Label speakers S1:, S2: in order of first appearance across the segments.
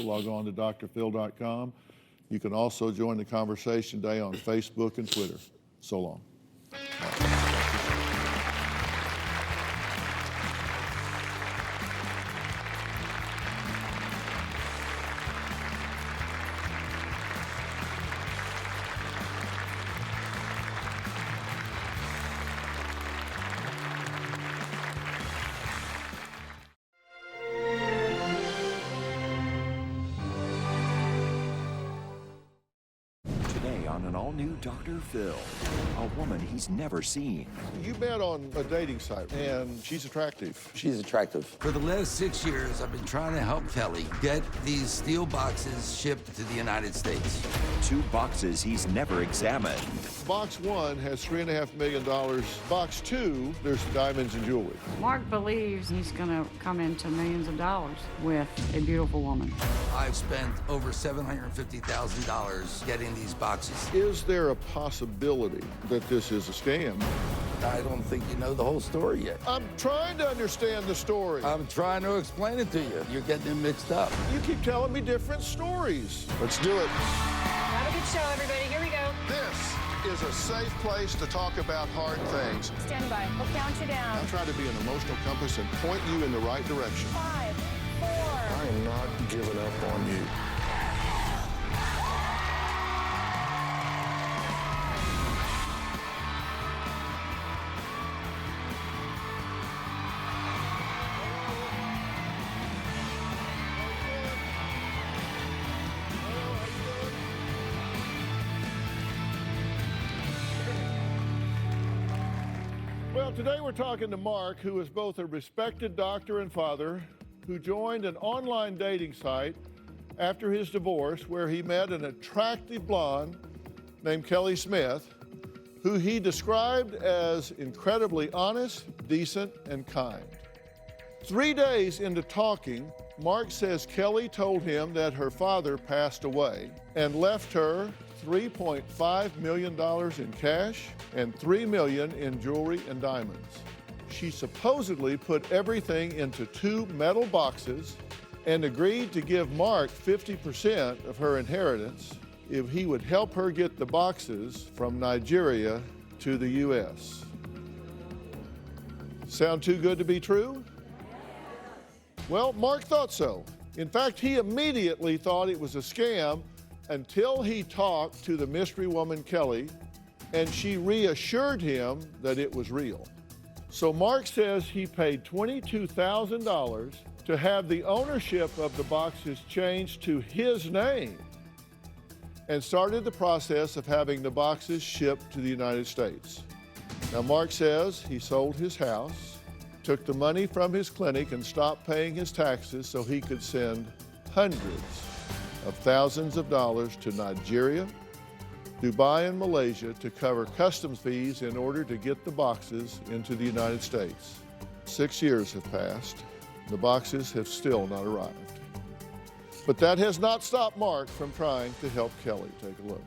S1: log on to drphil.com. You can also join the conversation today on Facebook and Twitter. So long.
S2: On an all-new Dr. Phil, a woman he's never seen.
S1: You met on a dating site, and she's attractive.
S3: She's attractive.
S4: For the last 6 years, I've been trying to help Kelly get these steel boxes shipped to the United States.
S2: 2 boxes he's never examined.
S1: Box 1 has $3.5 million. Box 2, there's diamonds and jewelry.
S5: Mark believes he's going to come into millions of dollars with a beautiful woman.
S4: I've spent over $750,000 getting these boxes.
S1: Is there a possibility that this is a scam?
S4: I don't think you know the whole story yet.
S1: I'm trying to understand the story.
S4: I'm trying to explain it to you. You're getting it mixed up.
S1: You keep telling me different stories. Let's do it.
S6: Have a good show, everybody. Here we go.
S1: This is a safe place to talk about hard things.
S6: Stand by. We'll count you down.
S1: I'm trying to be an emotional compass and point you in the right direction.
S6: 5, 4.
S7: I am not giving up on you.
S1: Well, today we're talking to Mark, who is both a respected doctor and father, who joined an online dating site after his divorce where he met an attractive blonde named Kelly Smith, who he described as incredibly honest, decent, and kind. 3 days into talking, Mark says Kelly told him that her father passed away and left her $3.5 million in cash and $3 million in jewelry and diamonds. She supposedly put everything into 2 metal boxes and agreed to give Mark 50% of her inheritance if he would help her get the boxes from Nigeria to the U.S. Sound too good to be true? Well, Mark thought so. In fact, he immediately thought it was a scam until he talked to the mystery woman, Kelly, and she reassured him that it was real. So Mark says he paid $22,000 to have the ownership of the boxes changed to his name and started the process of having the boxes shipped to the United States. Now, Mark says he sold his house, took the money from his clinic and stopped paying his taxes so he could send hundreds of thousands of dollars to Nigeria, Dubai, and Malaysia to cover customs fees in order to get the boxes into the United States. 6 years have passed. The boxes have still not arrived. But that has not stopped Mark from trying to help Kelly. Take a look.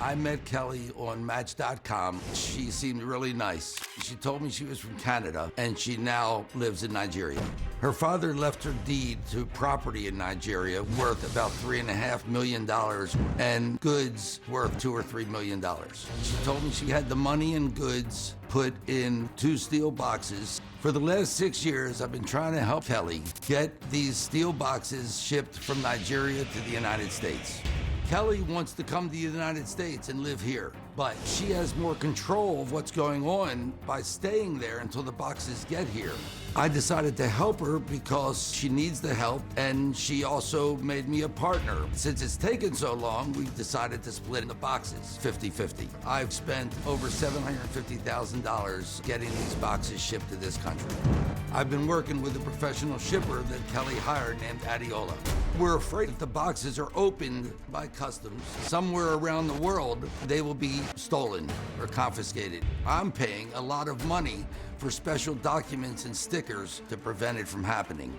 S4: I met Kelly on Match.com. She seemed really nice. She told me she was from Canada and she now lives in Nigeria. Her father left her deed to property in Nigeria worth about $3.5 million and goods worth $2 or $3 million. She told me she had the money and goods put in 2 steel boxes. For the last 6 years, I've been trying to help Kelly get these steel boxes shipped from Nigeria to the United States. Kelly wants to come to the United States and live here, but she has more control of what's going on by staying there until the boxes get here. I decided to help her because she needs the help, and she also made me a partner. Since it's taken so long, we've decided to split the boxes 50-50. I've spent over $750,000 getting these boxes shipped to this country. I've been working with a professional shipper that Kelly hired named Adiola. We're afraid if the boxes are opened by customs somewhere around the world, they will be stolen or confiscated. I'm paying a lot of money for special documents and stickers to prevent it from happening.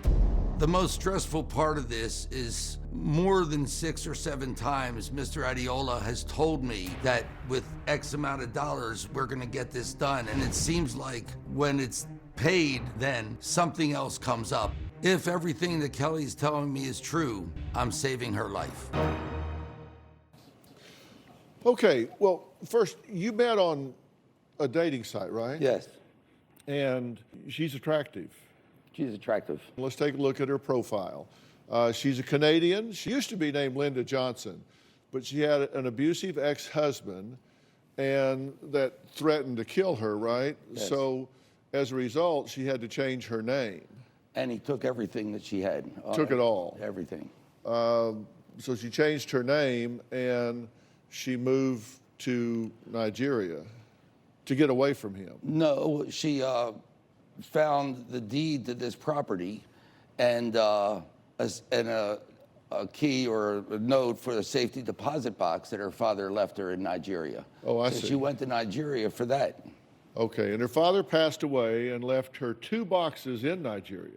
S4: The most stressful part of this is more than 6 or 7 times Mr. Adiola has told me that with X amount of dollars, we're gonna get this done. And it seems like when it's paid, then something else comes up. If everything that Kelly's telling me is true, I'm saving her life.
S1: Okay, well, first, you met on a dating site, right?
S3: Yes,
S1: And she's attractive.
S3: she's attractive.
S1: Let's take a look at her profile. She's a Canadian. She used to be named Linda Johnson, but she had an abusive ex-husband and that threatened to kill her, right?
S3: Yes.
S1: So as a result, she had to change her name.
S3: And he took everything that she had.
S1: Took it all.
S3: Everything.
S1: So she changed her name and she moved to Nigeria to get away from him.
S3: No, she found the deed to this property and a key or a note for a safety deposit box that her father left her in Nigeria.
S1: Oh, I
S3: so
S1: see.
S3: she went to Nigeria for that.
S1: Okay, and her father passed away and left her 2 boxes in Nigeria.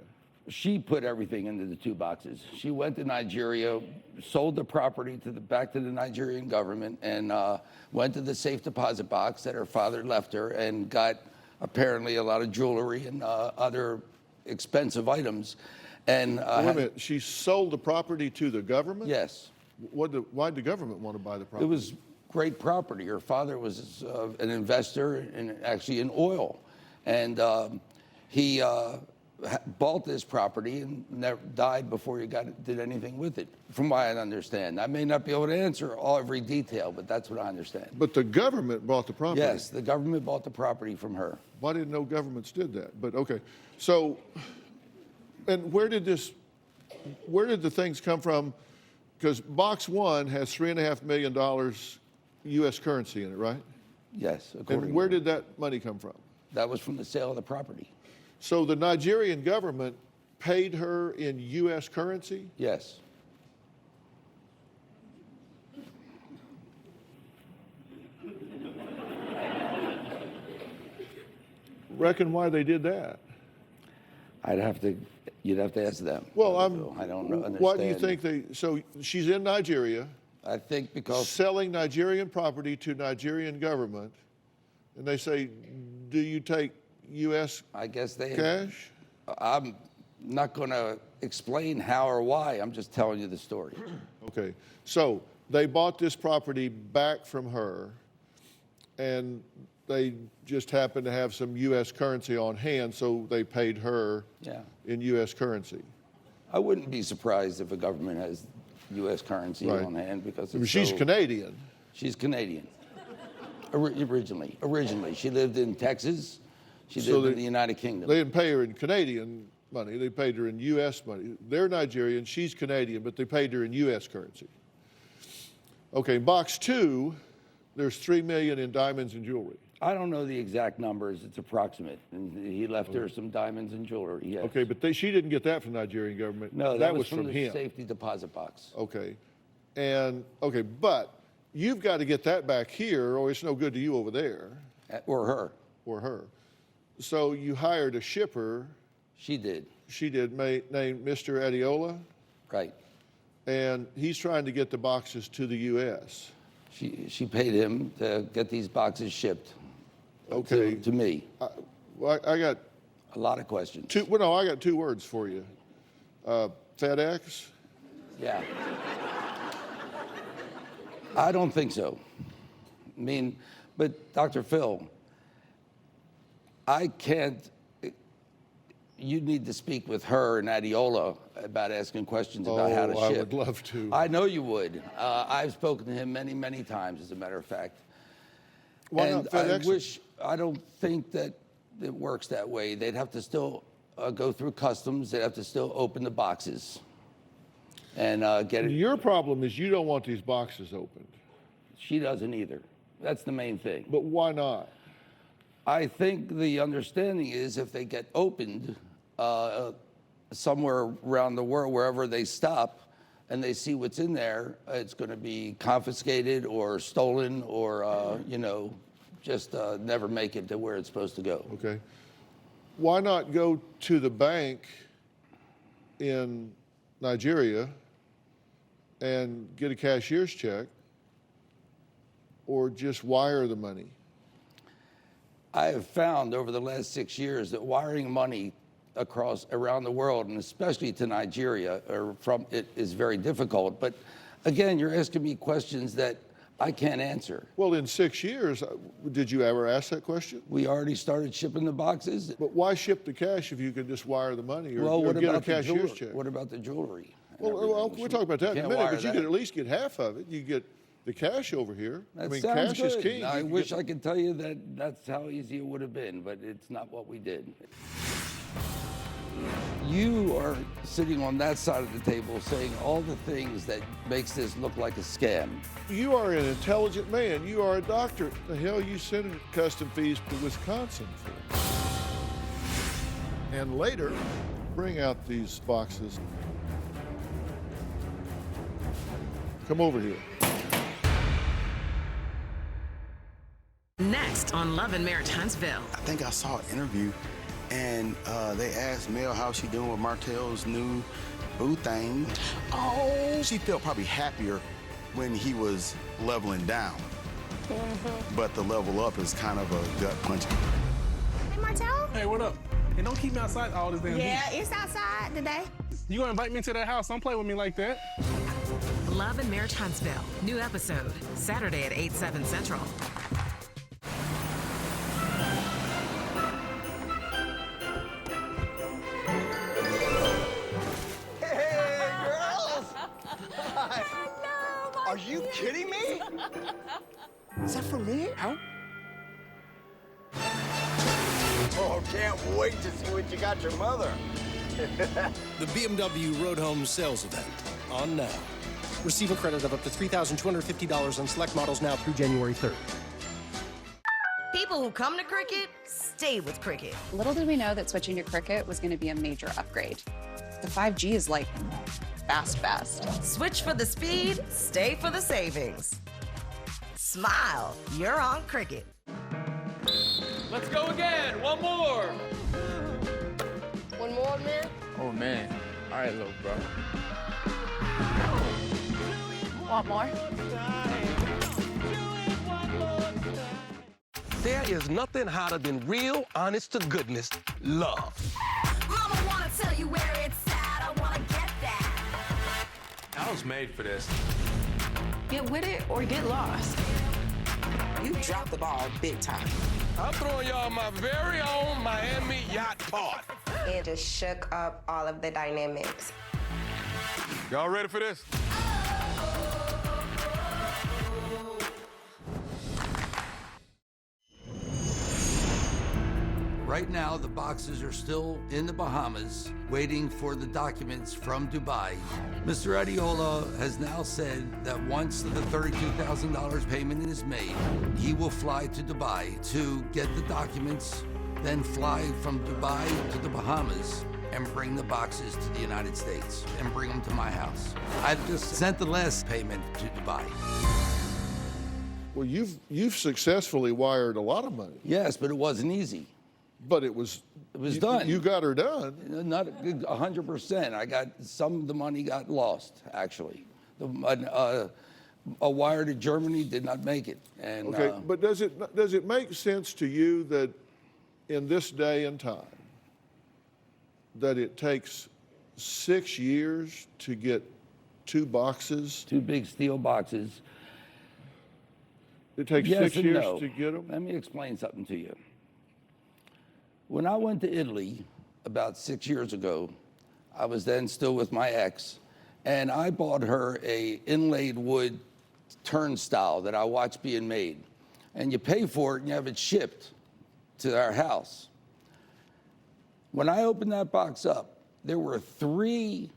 S3: She put everything into the 2 boxes. She went to Nigeria, sold the property back to the Nigerian government, and went to the safe deposit box that her father left her, and got apparently a lot of jewelry and other expensive items. And
S1: Wait a minute, she sold the property to the government?
S3: yes,
S1: Why'd the government want to buy the
S3: it
S1: property?
S3: was great property. Her father was an investor in oil, and he bought this property and never died before he did anything with it, from what I understand. I may not be able to answer every detail, but that's what I understand.
S1: But the government bought the property?
S3: Yes, the government bought the property from her.
S1: Why didn't no governments did that? But okay, so, and where did the things come from? Because box 1 has $3.5 million U.S. currency in it, right?
S3: Yes, according
S1: And
S3: to
S1: where
S3: her.
S1: did that money come from?
S3: That was from the sale of the property.
S1: So the Nigerian government paid her in U.S. currency?
S3: Yes.
S1: Reckon why they did that?
S3: You'd have to ask them.
S1: Well,
S3: I don't know.
S1: Why do you
S3: understand.
S1: think so she's in Nigeria,
S3: I think because
S1: selling Nigerian property to Nigerian government, and they say, do you take U.S.
S3: I guess they.
S1: cash?
S3: I'm not going to explain how or why. I'm just telling you the story.
S1: Okay, so they bought this property back from her, and they just happened to have some U.S. currency on hand, so they paid her
S3: Yeah.
S1: in U.S. currency.
S3: I wouldn't be surprised if a government has U.S. currency
S1: Right.
S3: on hand because
S1: I mean,
S3: it's
S1: she's
S3: so-
S1: Canadian.
S3: She's Canadian. Originally, she lived in Texas. She
S1: So
S3: lived in the United Kingdom.
S1: They didn't pay her in Canadian money. They paid her in U.S. money. They're Nigerian. She's Canadian, but they paid her in U.S. currency. Okay, box 2, there's $3 million in diamonds and jewelry.
S3: I don't know the exact numbers. It's approximate. And he left her some diamonds and jewelry. Yes.
S1: Okay, but she didn't get that from the Nigerian government.
S3: No, that was from the
S1: him.
S3: safety deposit box.
S1: Okay, but you've got to get that back here, or it's no good to you over there,
S3: Or her.
S1: or her. So you hired a shipper.
S3: She did.
S1: She did, named Mr. Adiola,
S3: Right.
S1: and he's trying to get the boxes to the U.S.
S3: She paid him to get these boxes shipped
S1: Okay,
S3: to me.
S1: well, I got
S3: A lot of questions.
S1: I got 2 words for you. FedEx.
S3: Yeah. I don't think so. I mean, but Dr. Phil, I can't. You need to speak with her and Adiola about asking questions about how to
S1: Oh, I
S3: ship.
S1: would love to.
S3: I know you would. I've spoken to him many, many times, as a matter of fact.
S1: Why
S3: and
S1: not FedEx?
S3: I don't think that it works that way. They'd have to still go through customs. They'd have to still open the boxes and get it.
S1: Your problem is you don't want these boxes opened.
S3: She doesn't either. That's the main thing.
S1: But why not?
S3: I think the understanding is if they get opened somewhere around the world, wherever they stop, and they see what's in there, it's going to be confiscated or stolen or, just never make it to where it's supposed to go.
S1: Okay. Why not go to the bank in Nigeria and get a cashier's check, or just wire the money?
S3: I have found over the last 6 years that wiring money around the world, and especially to Nigeria, it is very difficult. But again, you're asking me questions that I can't answer.
S1: Well, in 6 years, did you ever ask that question?
S3: We already started shipping the boxes.
S1: But why ship the cash if you can just wire the money or,
S3: Well,
S1: or
S3: what
S1: get a
S3: about the
S1: cashier's
S3: jewelry?
S1: check?
S3: What about the jewelry? and
S1: Well,
S3: everything?
S1: we'll talk about that in a
S3: Can't
S1: minute,
S3: wire
S1: but you
S3: that.
S1: could at least get half of it. You get the cash over here.
S3: That sounds
S1: cash
S3: good.
S1: is king.
S3: I
S1: You can
S3: wish
S1: get-
S3: I could tell you that that's how easy it would have been, but it's not what we did. You are sitting on that side of the table saying all the things that makes this look like a scam.
S1: You are an intelligent man. You are a doctor. The hell you sending custom fees to Wisconsin for? And later, bring out these boxes. Come over here.
S8: Next on Love and Marriage Huntsville.
S9: I think I saw an interview, and they asked Mel how she doing with Martell's new boo thing. Oh, she felt probably happier when he was leveling down. But the level up is kind of a gut punch.
S10: Hey, Martell?
S11: Hey, what up? Hey, don't keep me outside all this damn heat.
S10: Yeah, it's outside today.
S11: You gonna invite me to that house? Don't play with me like that.
S8: Love and Marriage Huntsville. New episode, Saturday at 8, 7 Central.
S12: Hey, girls! Are you kidding me? Is that for me? How? Oh, can't wait to see what you got your mother.
S13: The BMW Road Home sales event on now. Receive a credit of up to $3,250 on select models now through January 3rd.
S14: People who come to Cricket stay with Cricket.
S15: Little did we know that switching to Cricket was going to be a major upgrade. The 5G is like fast.
S14: Switch for the speed, stay for the savings. Smile, you're on Cricket.
S16: Let's go again. One more.
S6: One more, man?
S16: Oh, man. All right, little bro.
S15: Want more?
S13: There is nothing hotter than real, honest to goodness love.
S17: Mama wanna tell you where it's at. I wanna get that.
S16: I was made for this.
S18: Get with it or get lost.
S19: You dropped the ball big time.
S13: I'm throwing y'all my very own Miami yacht party.
S20: It just shook up all of the dynamics.
S13: Y'all ready for this?
S4: Right now, the boxes are still in the Bahamas, waiting for the documents from Dubai. Mr. Adiola has now said that once the $32,000 payment is made, he will fly to Dubai to get the documents, then fly from Dubai to the Bahamas and bring the boxes to the United States and bring them to my house. I've just sent the last payment to Dubai.
S1: Well, you've successfully wired a lot of money.
S3: Yes, but it wasn't easy.
S1: But it was
S3: done.
S1: You got her done.
S3: Not 100%. I got some of the money got lost, actually. A wire to Germany did not make it. And,
S1: okay, but does it make sense to you that in this day and time that it takes 6 years to get 2 boxes?
S3: 2 big steel boxes.
S1: It takes
S3: yes
S1: 6
S3: and
S1: years
S3: no.
S1: to get them?
S3: Let me explain something to you. When I went to Italy about 6 years ago, I was then still with my ex, and I bought her a inlaid wood turnstile that I watched being made. And you pay for it and you have it shipped to our house. When I opened that box up, there were 3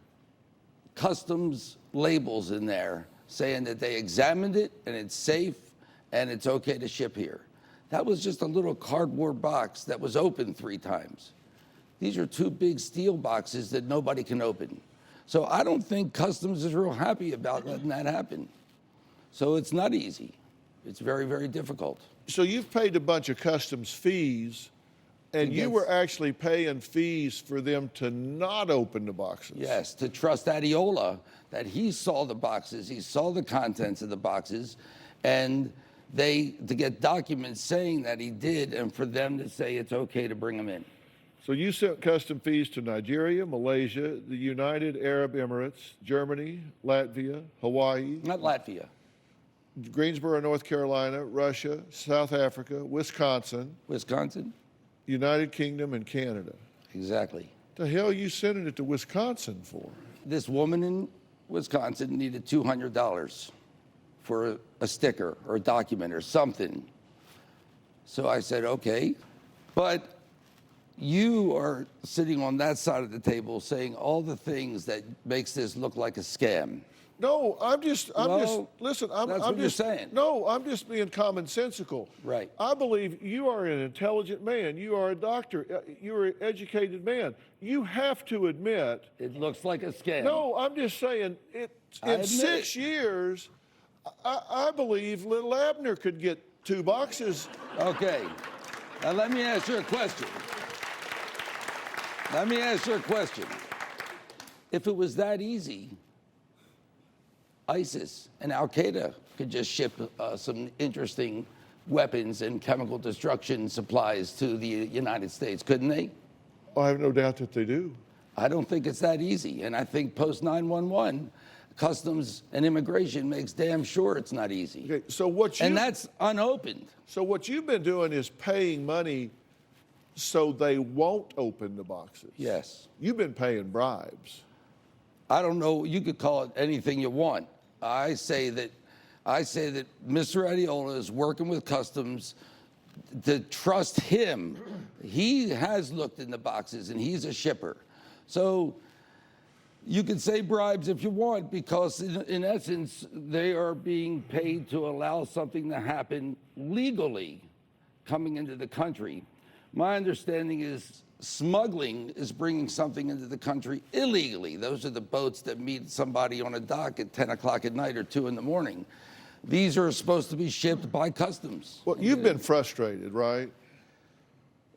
S3: customs labels in there saying that they examined it and it's safe and it's okay to ship here. That was just a little cardboard box that was open 3 times. These are 2 big steel boxes that nobody can open. So I don't think customs is real happy about letting that happen. So it's not easy. It's very, very difficult.
S1: So you've paid a bunch of customs fees, and you were actually paying fees for them to not open the boxes.
S3: Yes, to trust Adiola that he saw the boxes, he saw the contents of the boxes, and to get documents saying that he did, and for them to say it's okay to bring them in.
S1: So you sent custom fees to Nigeria, Malaysia, the United Arab Emirates, Germany, Latvia, Hawaii.
S3: Not Latvia.
S1: Greensboro, North Carolina, Russia, South Africa, Wisconsin.
S3: Wisconsin?
S1: United Kingdom, and Canada.
S3: Exactly.
S1: The hell you sending it to Wisconsin for?
S3: This woman in Wisconsin needed $200 for a sticker or a document or something. So I said, okay, but you are sitting on that side of the table saying all the things that makes this look like a scam.
S1: No, I'm just
S3: that's what you're saying.
S1: No, I'm just being commonsensical.
S3: Right.
S1: I believe you are an intelligent man. You are a doctor. You're an educated man. You have to admit.
S3: It looks like a scam.
S1: No, I'm just saying, in 6 years, I believe little Abner could get 2 boxes.
S3: Okay. Now let me ask you a question. If it was that easy, ISIS and Al-Qaeda could just ship some interesting weapons and chemical destruction supplies to the United States, couldn't they?
S1: I have no doubt that they do.
S3: I don't think it's that easy. And I think post 9/11, Customs and Immigration makes damn sure it's not easy.
S1: Okay, so and
S3: that's unopened.
S1: So what you've been doing is paying money so they won't open the boxes.
S3: Yes.
S1: You've been paying bribes.
S3: I don't know. You could call it anything you want. I say that Mr. Adiola is working with Customs to trust him. He has looked in the boxes and he's a shipper. So you can say bribes if you want, because in essence, they are being paid to allow something to happen legally coming into the country. My understanding is smuggling is bringing something into the country illegally. Those are the boats that meet somebody on a dock at 10 o'clock at night or 2 in the morning. These are supposed to be shipped by Customs.
S1: Well, you've been frustrated, right?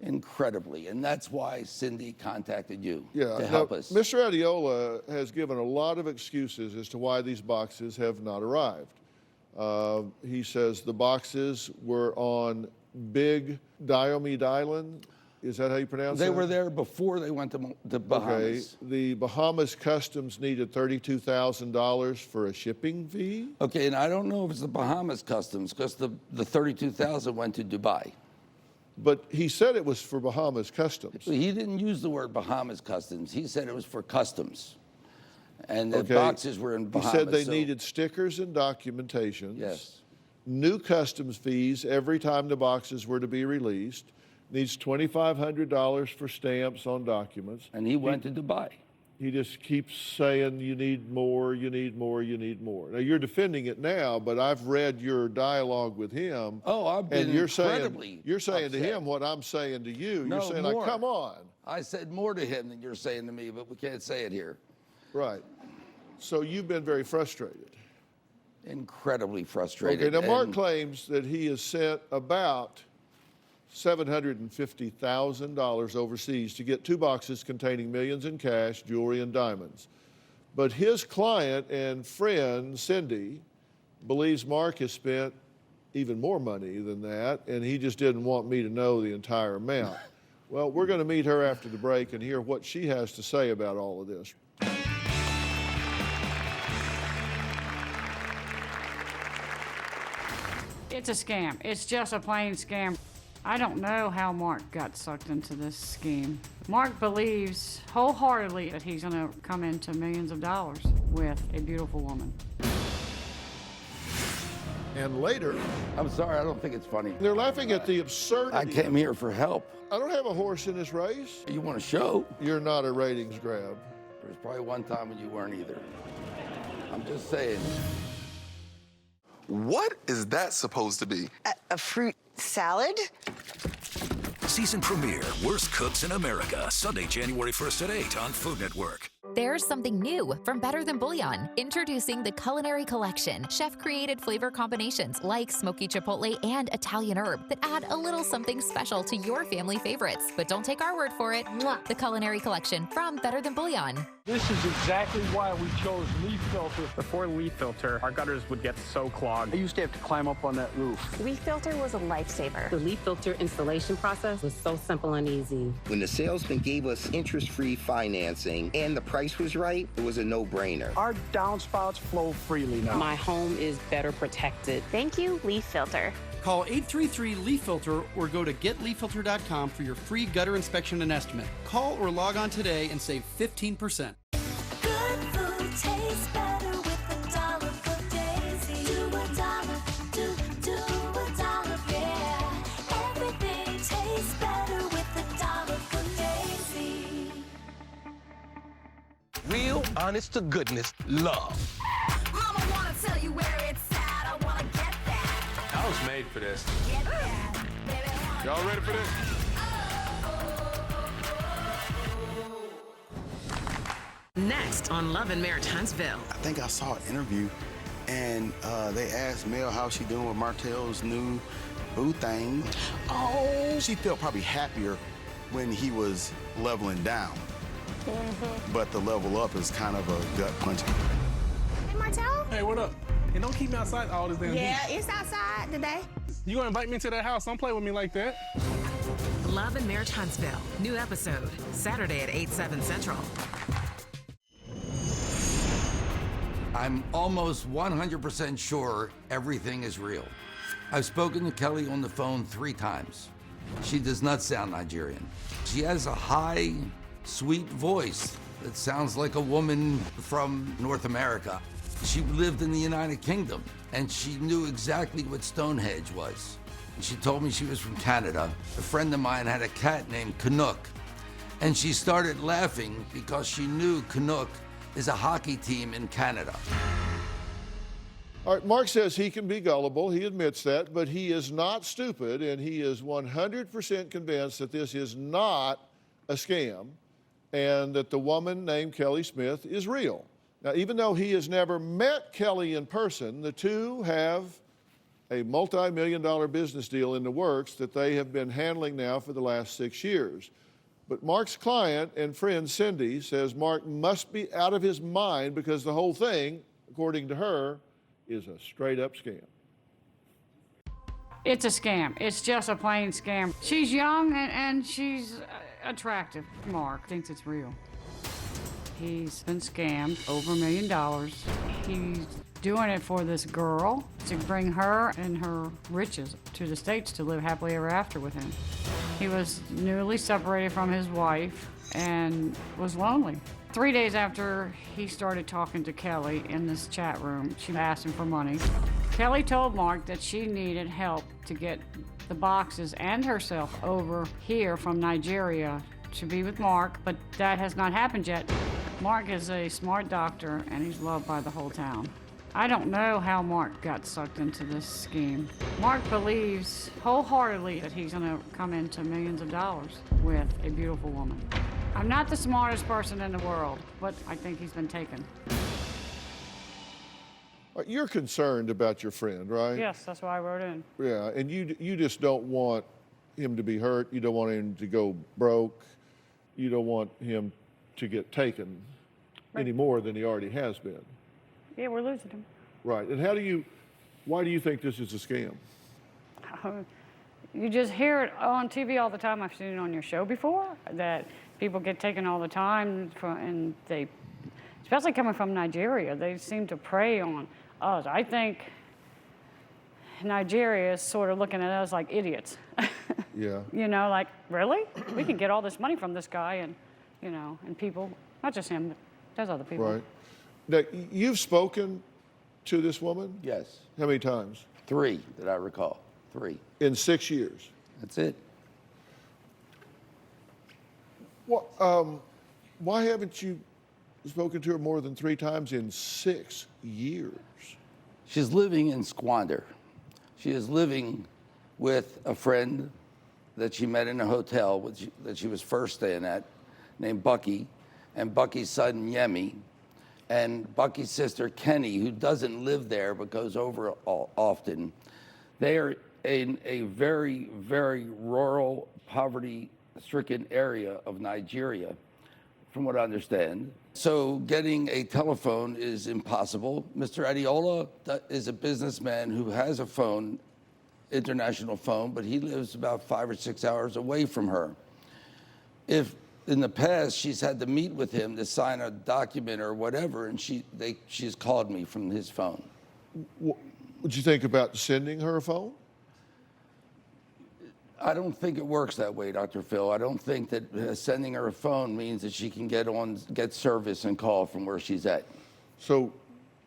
S3: Incredibly, and that's why Cindy contacted you
S1: to
S3: help us.
S1: Mr. Adiola has given a lot of excuses as to why these boxes have not arrived. He says the boxes were on Big Diomede Island. Is that how you pronounce it?
S3: They were there before they went to the Bahamas.
S1: Okay. The Bahamas Customs needed $32,000 for a shipping fee?
S3: Okay, and I don't know if it's the Bahamas Customs, because the $32,000 went to Dubai.
S1: But he said it was for Bahamas Customs.
S3: He didn't use the word Bahamas Customs. He said it was for Customs. And the boxes were in Bahamas.
S1: He said they needed stickers and documentations.
S3: Yes.
S1: New customs fees every time the boxes were to be released. Needs $2,500 for stamps on documents.
S3: And he went to Dubai.
S1: He just keeps saying, you need more, you need more, you need more. Now, you're defending it now, but I've read your dialogue with him.
S3: Oh, I've been incredibly
S1: You're saying
S3: upset.
S1: to him what I'm saying to you.
S3: No,
S1: you're saying,
S3: more.
S1: like, come on.
S3: I said more to him than you're saying to me, but we can't say it here.
S1: Right. So you've been very frustrated.
S3: Incredibly frustrated.
S1: Okay, now Mark claims that he has sent about $750,000 overseas to get 2 boxes containing millions in cash, jewelry, and diamonds. But his client and friend, Cindy, believes Mark has spent even more money than that, and he just didn't want me to know the entire amount. Well, we're going to meet her after the break and hear what she has to say about all of this.
S5: It's a scam. It's just a plain scam. I don't know how Mark got sucked into this scheme. Mark believes wholeheartedly that he's gonna come into millions of dollars with a beautiful woman.
S1: And later...
S3: I'm sorry, I don't think it's funny.
S1: They're laughing at the absurdity.
S3: I came here for help.
S1: I don't have a horse in this race.
S3: You want a show?
S1: You're not a ratings grab.
S3: There's probably one time when you weren't either. I'm just saying.
S7: What is that supposed to be?
S12: A fruit salad?
S21: Season premiere, Worst Cooks in America, Sunday, January 1st at 8 on Food Network.
S22: There's something new from Better Than Bouillon. Introducing the Culinary Collection. Chef-created flavor combinations like smoky chipotle and Italian herb that add a little something special to your family favorites. But don't take our word for it. The Culinary Collection from Better Than Bouillon.
S2: This is exactly why we chose Leaf Filter.
S11: Before Leaf Filter, our gutters would get so clogged.
S2: I used to have to climb up on that roof.
S6: Leaf Filter was a lifesaver.
S9: The Leaf Filter installation process was so simple and easy.
S23: When the salesman gave us interest-free financing and the price was right, it was a no-brainer.
S2: Our downspouts flow freely now.
S9: My home is better protected.
S6: Thank you, Leaf Filter.
S24: Call 833-LEAF-FILTER or go to getleaffilter.com for your free gutter inspection and estimate. Call or log on today and save 15%.
S17: Good food tastes better with $1 for Daisy. Do $1, yeah. Everything tastes better with $1 for Daisy.
S13: Real, honest to goodness love.
S17: Mama wanna tell you where it's at. I wanna get that.
S16: I was made for this.
S17: Get that. Baby,
S16: Y'all ready for this?
S8: Next on Love and Maritinesville.
S25: I think I saw an interview, and they asked Mel how she doing with Martell's new boo thing. Oh, she felt probably happier when he was leveling down. But the level up is kind of a gut punch.
S10: Hey, Martell?
S11: Hey, what up? And don't keep me outside all this damn heat.
S10: Yeah, it's outside today.
S11: You gonna invite me to that house? Don't play with me like that.
S8: Love and Maritinesville. New episode Saturday at 8/7 Central.
S4: I'm almost 100% sure everything is real. I've spoken to Kelly on the phone 3 times. She does not sound Nigerian. She has a high, sweet voice that sounds like a woman from North America. She lived in the United Kingdom, and she knew exactly what Stonehenge was. She told me she was from Canada. A friend of mine had a cat named Canuck, and she started laughing because she knew Canuck is a hockey team in Canada.
S1: All right, Mark says he can be gullible. He admits that, but he is not stupid, and he is 100% convinced that this is not a scam and that the woman named Kelly Smith is real. Now, even though he has never met Kelly in person, the two have a multi-million-dollar business deal in the works that they have been handling now for the last 6 years. But Mark's client and friend Cindy says Mark must be out of his mind because the whole thing, according to her, is a straight-up scam.
S5: It's a scam. It's just a plain scam. She's young and she's attractive. Mark thinks it's real. He's been scammed over $1 million. He's doing it for this girl to bring her and her riches to the States to live happily ever after with him. He was newly separated from his wife and was lonely. 3 days after he started talking to Kelly in this chat room, she asked him for money. Kelly told Mark that she needed help to get the boxes and herself over here from Nigeria to be with Mark, but that has not happened yet. Mark is a smart doctor and he's loved by the whole town. I don't know how Mark got sucked into this scheme. Mark believes wholeheartedly that he's gonna come into millions of dollars with a beautiful woman. I'm not the smartest person in the world, but I think he's been taken.
S1: You're concerned about your friend, right?
S5: Yes, that's why I wrote in.
S1: Yeah, and you just don't want him to be hurt. You don't want him to go broke. You don't want him to get taken any more than he already has been.
S5: Yeah, we're losing him.
S1: Right, and why do you think this is a scam?
S5: You just hear it on TV all the time. I've seen it on your show before, that people get taken all the time, and they, especially coming from Nigeria, they seem to prey on us. I think Nigeria is sort of looking at us like idiots.
S1: Yeah.
S5: You know, like, really? We can get all this money from this guy and, you know, and people, not just him, but there's other people.
S1: Right. Now, you've spoken to this woman?
S3: Yes.
S1: How many times?
S3: 3 that I recall. 3.
S1: In 6 years?
S3: That's it.
S1: Well, why haven't you spoken to her more than 3 times in 6 years?
S3: She's living in squander. She is living with a friend that she met in a hotel that she was first staying at, named Bucky, and Bucky's son, Yemi, and Bucky's sister, Kenny, who doesn't live there but goes over often. They are in a very, very rural, poverty-stricken area of Nigeria, from what I understand. So getting a telephone is impossible. Mr. Adiola is a businessman who has a phone, international phone, but he lives about 5 or 6 hours away from her. If in the past she's had to meet with him to sign a document or whatever, and she's called me from his phone.
S1: Would you think about sending her a phone?
S3: I don't think it works that way, Dr. Phil. I don't think that sending her a phone means that she can get service and call from where she's at.
S1: So,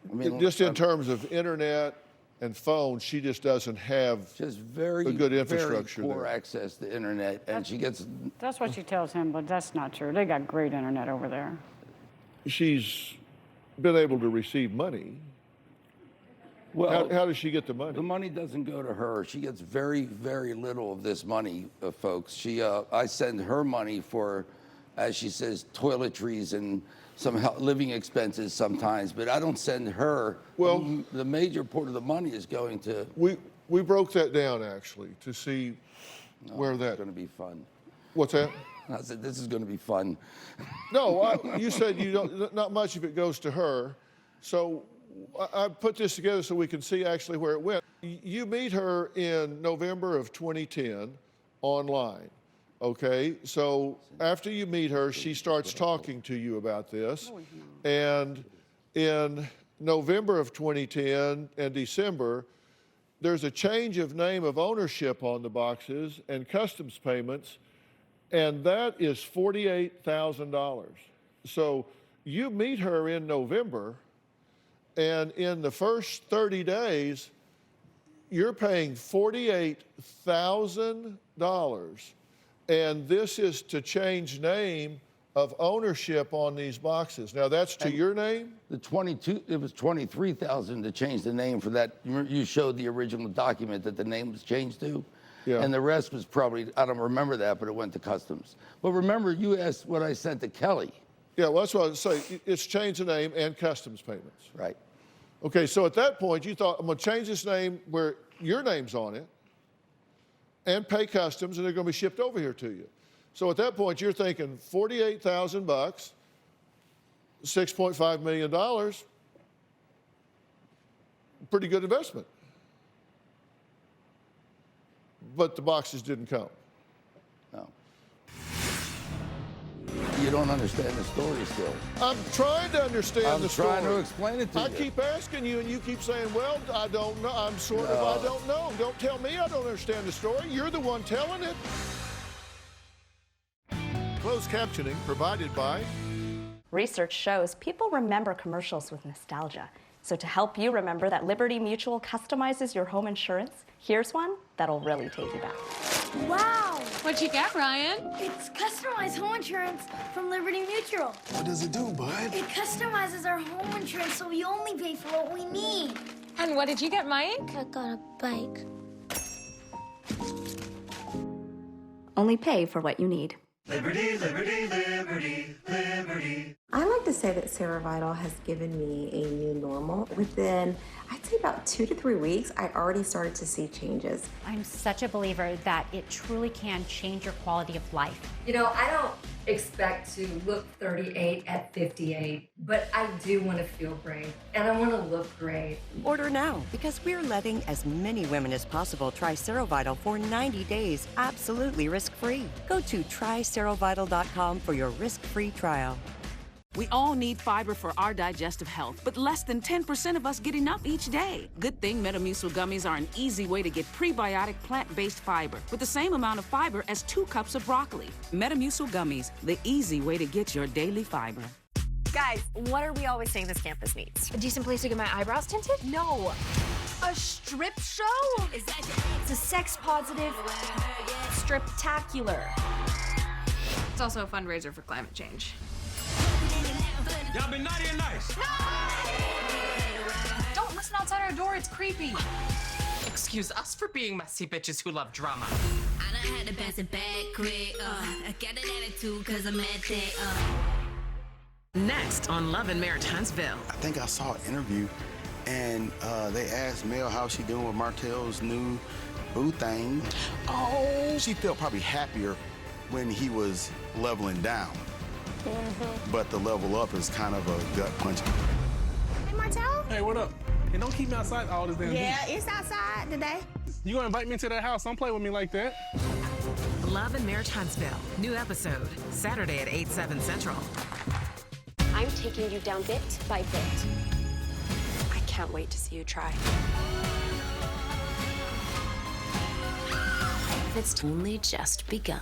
S1: I mean, just in terms of internet and phone, she just doesn't have a good infrastructure
S3: very poor
S1: there.
S3: access to internet, and she gets.
S5: That's what she tells him, but that's not true. They got great internet over there.
S1: She's been able to receive money.
S3: Well,
S1: how does she get the money?
S3: The money doesn't go to her. She gets very, very little of this money, folks. I send her money for, as she says, toiletries and some living expenses sometimes, but I don't send her.
S1: Well,
S3: the major part of the money is going to.
S1: We broke that down actually to see where that.
S3: It's going to be fun.
S1: What's that?
S3: I said this is going to be fun.
S1: No, you said you don't. Not much if it goes to her. So I put this together so we can see actually where it went. You meet her in November of 2010 online. Okay, so after you meet her, she starts talking to you about this. And in November of 2010 and December, there's a change of name of ownership on the boxes and customs payments, and that is $48,000. So you meet her in November, and in the first 30 days, you're paying $48,000. And this is to change name of ownership on these boxes. Now that's to your name?
S3: It was $23,000 to change the name for that. You showed the original document that the name was changed to.
S1: Yeah.
S3: And the rest was probably, I don't remember that, but it went to customs. But remember, you asked what I sent to Kelly.
S1: Yeah, well, that's what I was saying. It's change the name and customs payments.
S3: Right.
S1: Okay, so at that point, you thought, I'm going to change this name where your name's on it and pay customs, and they're going to be shipped over here to you. So at that point, you're thinking $48,000, $6.5 million, pretty good investment. But the boxes didn't come.
S3: No. You don't understand the story still.
S1: I'm trying to understand the story.
S3: I'm trying to explain it to you.
S1: I keep asking you, and you keep saying, well, I don't know. I don't know. Don't tell me I don't understand the story. You're the one telling it. Closed captioning provided by...
S6: Research shows people remember commercials with nostalgia. So to help you remember that Liberty Mutual customizes your home insurance, here's one that'll really take you back.
S10: Wow!
S14: What'd you get, Ryan?
S10: It's customized home insurance from Liberty Mutual.
S25: What does it do, bud?
S10: It customizes our home insurance so we only pay for what we need.
S14: And what did you get, Mike?
S10: I got a bike.
S6: Only pay for what you need.
S17: Liberty, liberty, liberty, liberty.
S15: I like to say that Sarah Vital has given me a new normal. Within, I'd say about 2 to 3 weeks, I already started to see changes.
S18: I'm such a believer that it truly can change your quality of life.
S19: You know, I don't expect to look 38 at 58, but I do want to feel great, and I want to look great.
S20: Order now, because we're letting as many women as possible try Serovital for 90 days, absolutely risk-free. Go to tryserovital.com for your risk-free trial.
S8: We all need fiber for our digestive health, but less than 10% of us get enough each day. Good thing Metamucil gummies are an easy way to get prebiotic plant-based fiber with the same amount of fiber as 2 cups of broccoli. Metamucil gummies, the easy way to get your daily fiber.
S26: Guys, what are we always saying this campus needs?
S18: A decent place to get my eyebrows tinted?
S26: No. A strip show? It's a sex-positive striptacular.
S14: It's also a fundraiser for climate change.
S16: Y'all been naughty and nice.
S14: Don't listen outside our door, it's creepy.
S27: Excuse us for being messy bitches who love drama.
S17: I done had to pass it back quick. I got an attitude cause I'm at that.
S8: Next on Love and Maritinesville.
S25: I think I saw an interview, and they asked Mel how she doing with Martell's new boo thing. Oh, she felt probably happier when he was leveling down. but the level up is kind of a gut punch.
S26: Hey, Martell?
S11: Hey, what up? And don't keep me outside all this damn
S26: Yeah,
S11: heat.
S26: it's outside today.
S11: You gonna invite me into that house? Don't play with me like that.
S2: Love and Marriage Huntsville. New episode, Saturday at 8, 7 Central.
S7: I'm taking you down bit by bit. I can't wait to see you try. It's only just begun.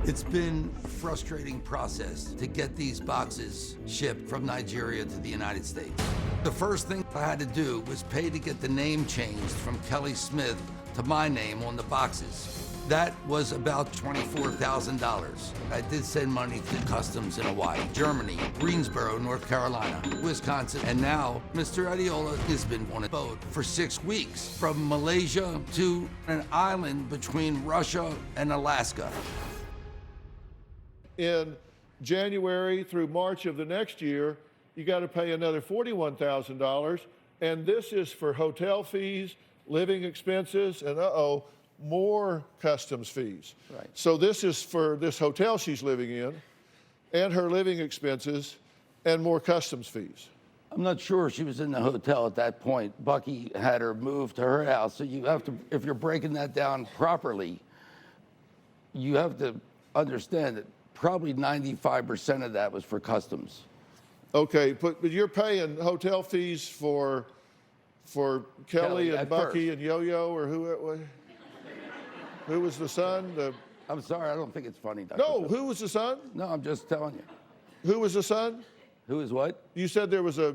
S4: It's been a frustrating process to get these boxes shipped from Nigeria to the United States. The first thing I had to do was pay to get the name changed from Kelly Smith to my name on the boxes. That was about $24,000. I did send money to customs in Hawaii, Germany, Greensboro, North Carolina, Wisconsin, and now Mr. Adiola has been on a boat for 6 weeks from Malaysia to an island between Russia and Alaska.
S1: In January through March of the next year, you got to pay another $41,000, and this is for hotel fees, living expenses, and more customs fees.
S3: Right.
S1: So this is for this hotel she's living in, and her living expenses, and more customs fees.
S3: I'm not sure she was in the hotel at that point. Bucky had her moved to her house. So you have to, if you're breaking that down properly, you have to understand that probably 95% of that was for customs.
S1: Okay, but you're paying hotel fees for Kelly and
S3: at
S1: Bucky
S3: first.
S1: and Yo-Yo, or who was the son?
S3: I'm sorry, I don't think it's funny, Dr.
S1: No,
S3: Phil.
S1: who was the son?
S3: No, I'm just telling you.
S1: Who was the son?
S3: Who is what?
S1: You said there was a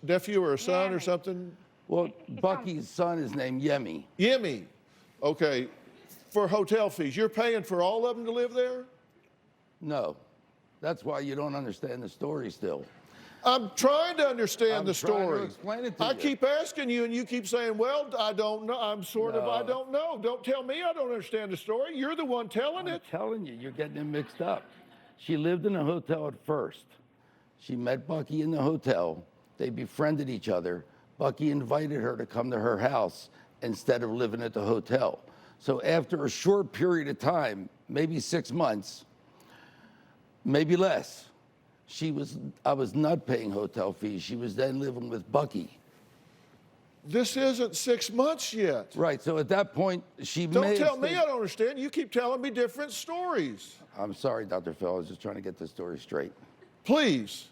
S1: nephew or a son or something?
S3: Well, Bucky's son is named Yemi.
S1: Yemi. Okay. For hotel fees. You're paying for all of them to live there?
S3: No. That's why you don't understand the story still.
S1: I'm trying to understand the
S3: trying to
S1: story.
S3: explain it to
S1: I
S3: you.
S1: keep asking you, and you keep saying, well, I don't know. I'm sort of, I
S3: No.
S1: don't know. Don't tell me I don't understand the story. You're the one telling it.
S3: I'm telling you, you're getting it mixed up. She lived in a hotel at first. She met Bucky in the hotel. They befriended each other. Bucky invited her to come to her house instead of living at the hotel. So after a short period of time, maybe 6 months, maybe less, I was not paying hotel fees. She was then living with Bucky.
S1: This isn't 6 months yet.
S3: Right, so at that point, she may
S1: Don't
S3: have
S1: tell me
S3: stayed-
S1: I don't understand. You keep telling me different stories.
S3: I'm sorry, Dr. Phil. I was just trying to get the story straight.
S1: Please.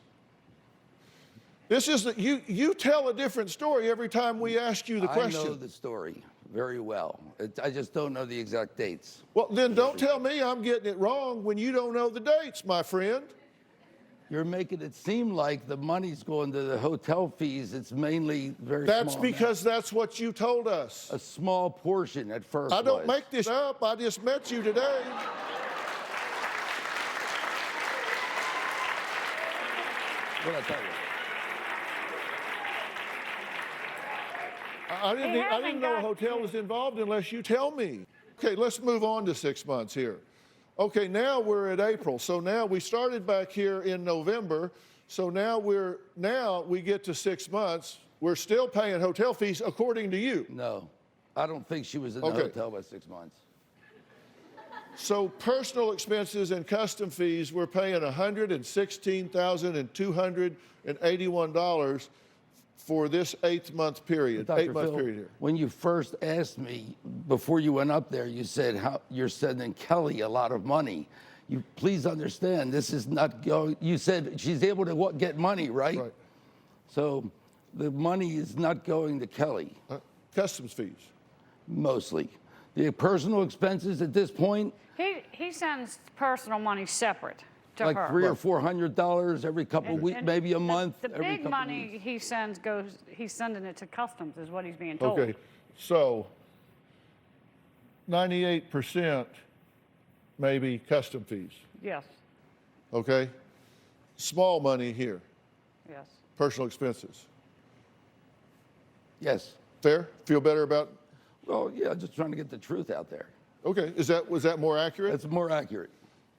S1: This is you tell a different story every time we ask you the question.
S3: I know the story very well. I just don't know the exact dates.
S1: Well, then don't tell me I'm getting it wrong when you don't know the dates, my friend.
S3: You're making it seem like the money's going to the hotel fees. It's mainly very
S1: That's
S3: small
S1: because that's what you told us.
S3: amount. A small portion at first.
S1: I don't
S3: was.
S1: make this up. I just met you today.
S3: What'd I tell you?
S1: I didn't know a hotel was involved unless you tell me. Okay, let's move on to 6 months here. Okay, now we're at April. So now we started back here in November. So now we get to 6 months. We're still paying hotel fees according to you.
S3: No, I don't think she was in the
S1: Okay.
S3: hotel by 6 months.
S1: So personal expenses and custom fees, we're paying $116,281 for this 8-month period.
S3: Dr.
S1: 8-month
S3: Phil,
S1: period here.
S3: when you first asked me before you went up there, you said how you're sending Kelly a lot of money. You please understand, this is not going. You said she's able to get money, right?
S1: Right.
S3: So the money is not going to Kelly.
S1: Customs fees.
S3: Mostly. The personal expenses at this point,
S5: He sends personal money separate to
S3: like
S5: her.
S3: $300 or $400 every couple of weeks,
S5: And
S3: maybe a month.
S5: The
S3: every
S5: big
S3: couple
S5: money
S3: weeks.
S5: he sends he's sending it to customs, is what he's being told.
S1: Okay, so 98% maybe custom fees.
S5: Yes,
S1: Okay? Small money here,
S5: yes.
S1: personal expenses.
S3: Yes.
S1: Fair? Feel better about?
S3: Well, yeah, just trying to get the truth out there.
S1: Okay, was that more accurate?
S3: That's more accurate.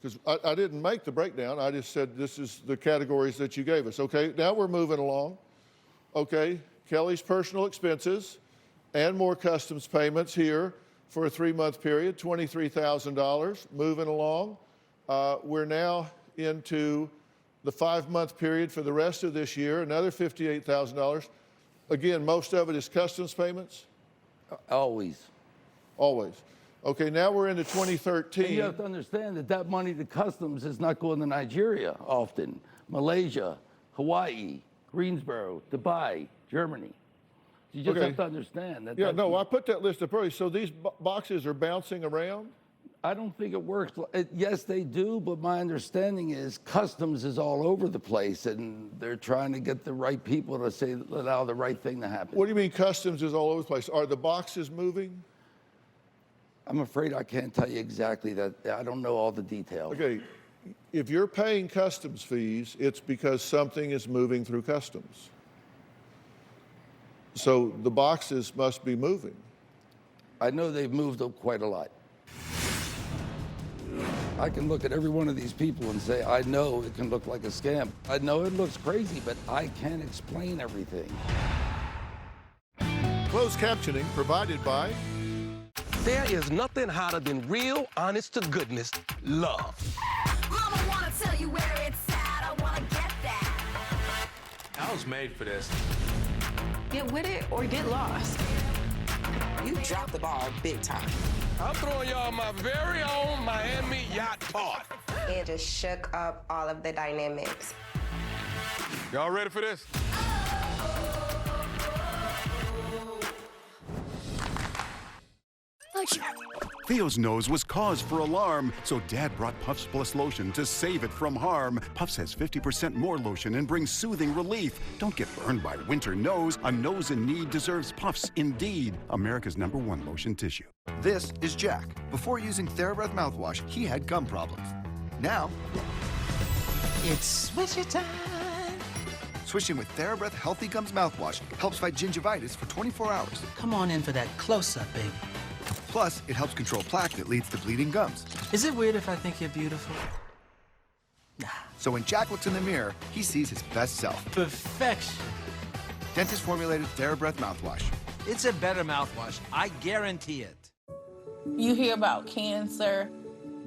S1: Because I didn't make the breakdown. I just said this is the categories that you gave us. Okay, now we're moving along. Okay, Kelly's personal expenses. and more customs payments here for a 3-month period, $23,000. Moving along. We're now into the 5-month period for the rest of this year, another $58,000. Again, most of it is customs payments?
S3: Always.
S1: Always. Okay, now we're into 2013.
S3: And you have to understand that that money to customs is not going to Nigeria often. Malaysia, Hawaii, Greensboro, Dubai, Germany. You just have to understand that.
S1: Yeah, no, I put that list up early. So these boxes are bouncing around?
S3: I don't think it works. Yes, they do, but my understanding is customs is all over the place, and they're trying to get the right people to allow the right thing to happen.
S1: What do you mean customs is all over the place? Are the boxes moving?
S3: I'm afraid I can't tell you exactly that. I don't know all the details.
S1: Okay, if you're paying customs fees, it's because something is moving through customs. So the boxes must be moving.
S3: I know they've moved up quite a lot. I can look at every one of these people and say, I know it can look like a scam. I know it looks crazy, but I can't explain everything.
S1: Closed captioning provided by...
S9: There is nothing hotter than real, honest to goodness love.
S17: Mama wanna tell you where it's at. I wanna get that.
S16: I was made for this.
S12: Get with it or get lost. You dropped the ball big time.
S9: I'm throwing y'all my very own Miami yacht party.
S13: It just shook up all of the dynamics.
S9: Y'all ready for this?
S21: Theo's nose was cause for alarm, so Dad brought Puffs Plus lotion to save it from harm. Puffs has 50% more lotion and brings soothing relief. Don't get burned by winter nose. A nose in need deserves Puffs Indeed, America's #1 lotion tissue.
S22: This is Jack. Before using TheraBreath mouthwash, he had gum problems. Now,
S12: it's swisher time.
S22: Swishing with TheraBreath Healthy Gums mouthwash helps fight gingivitis for 24 hours.
S12: Come on in for that close-up, baby.
S22: Plus, it helps control plaque that leads to bleeding gums.
S12: Is it weird if I think you're beautiful?
S22: So when Jack looks in the mirror, he sees his best self.
S12: Perfection.
S22: Dentist-formulated TheraBreath mouthwash.
S12: It's a better mouthwash. I guarantee it.
S23: You hear about cancer.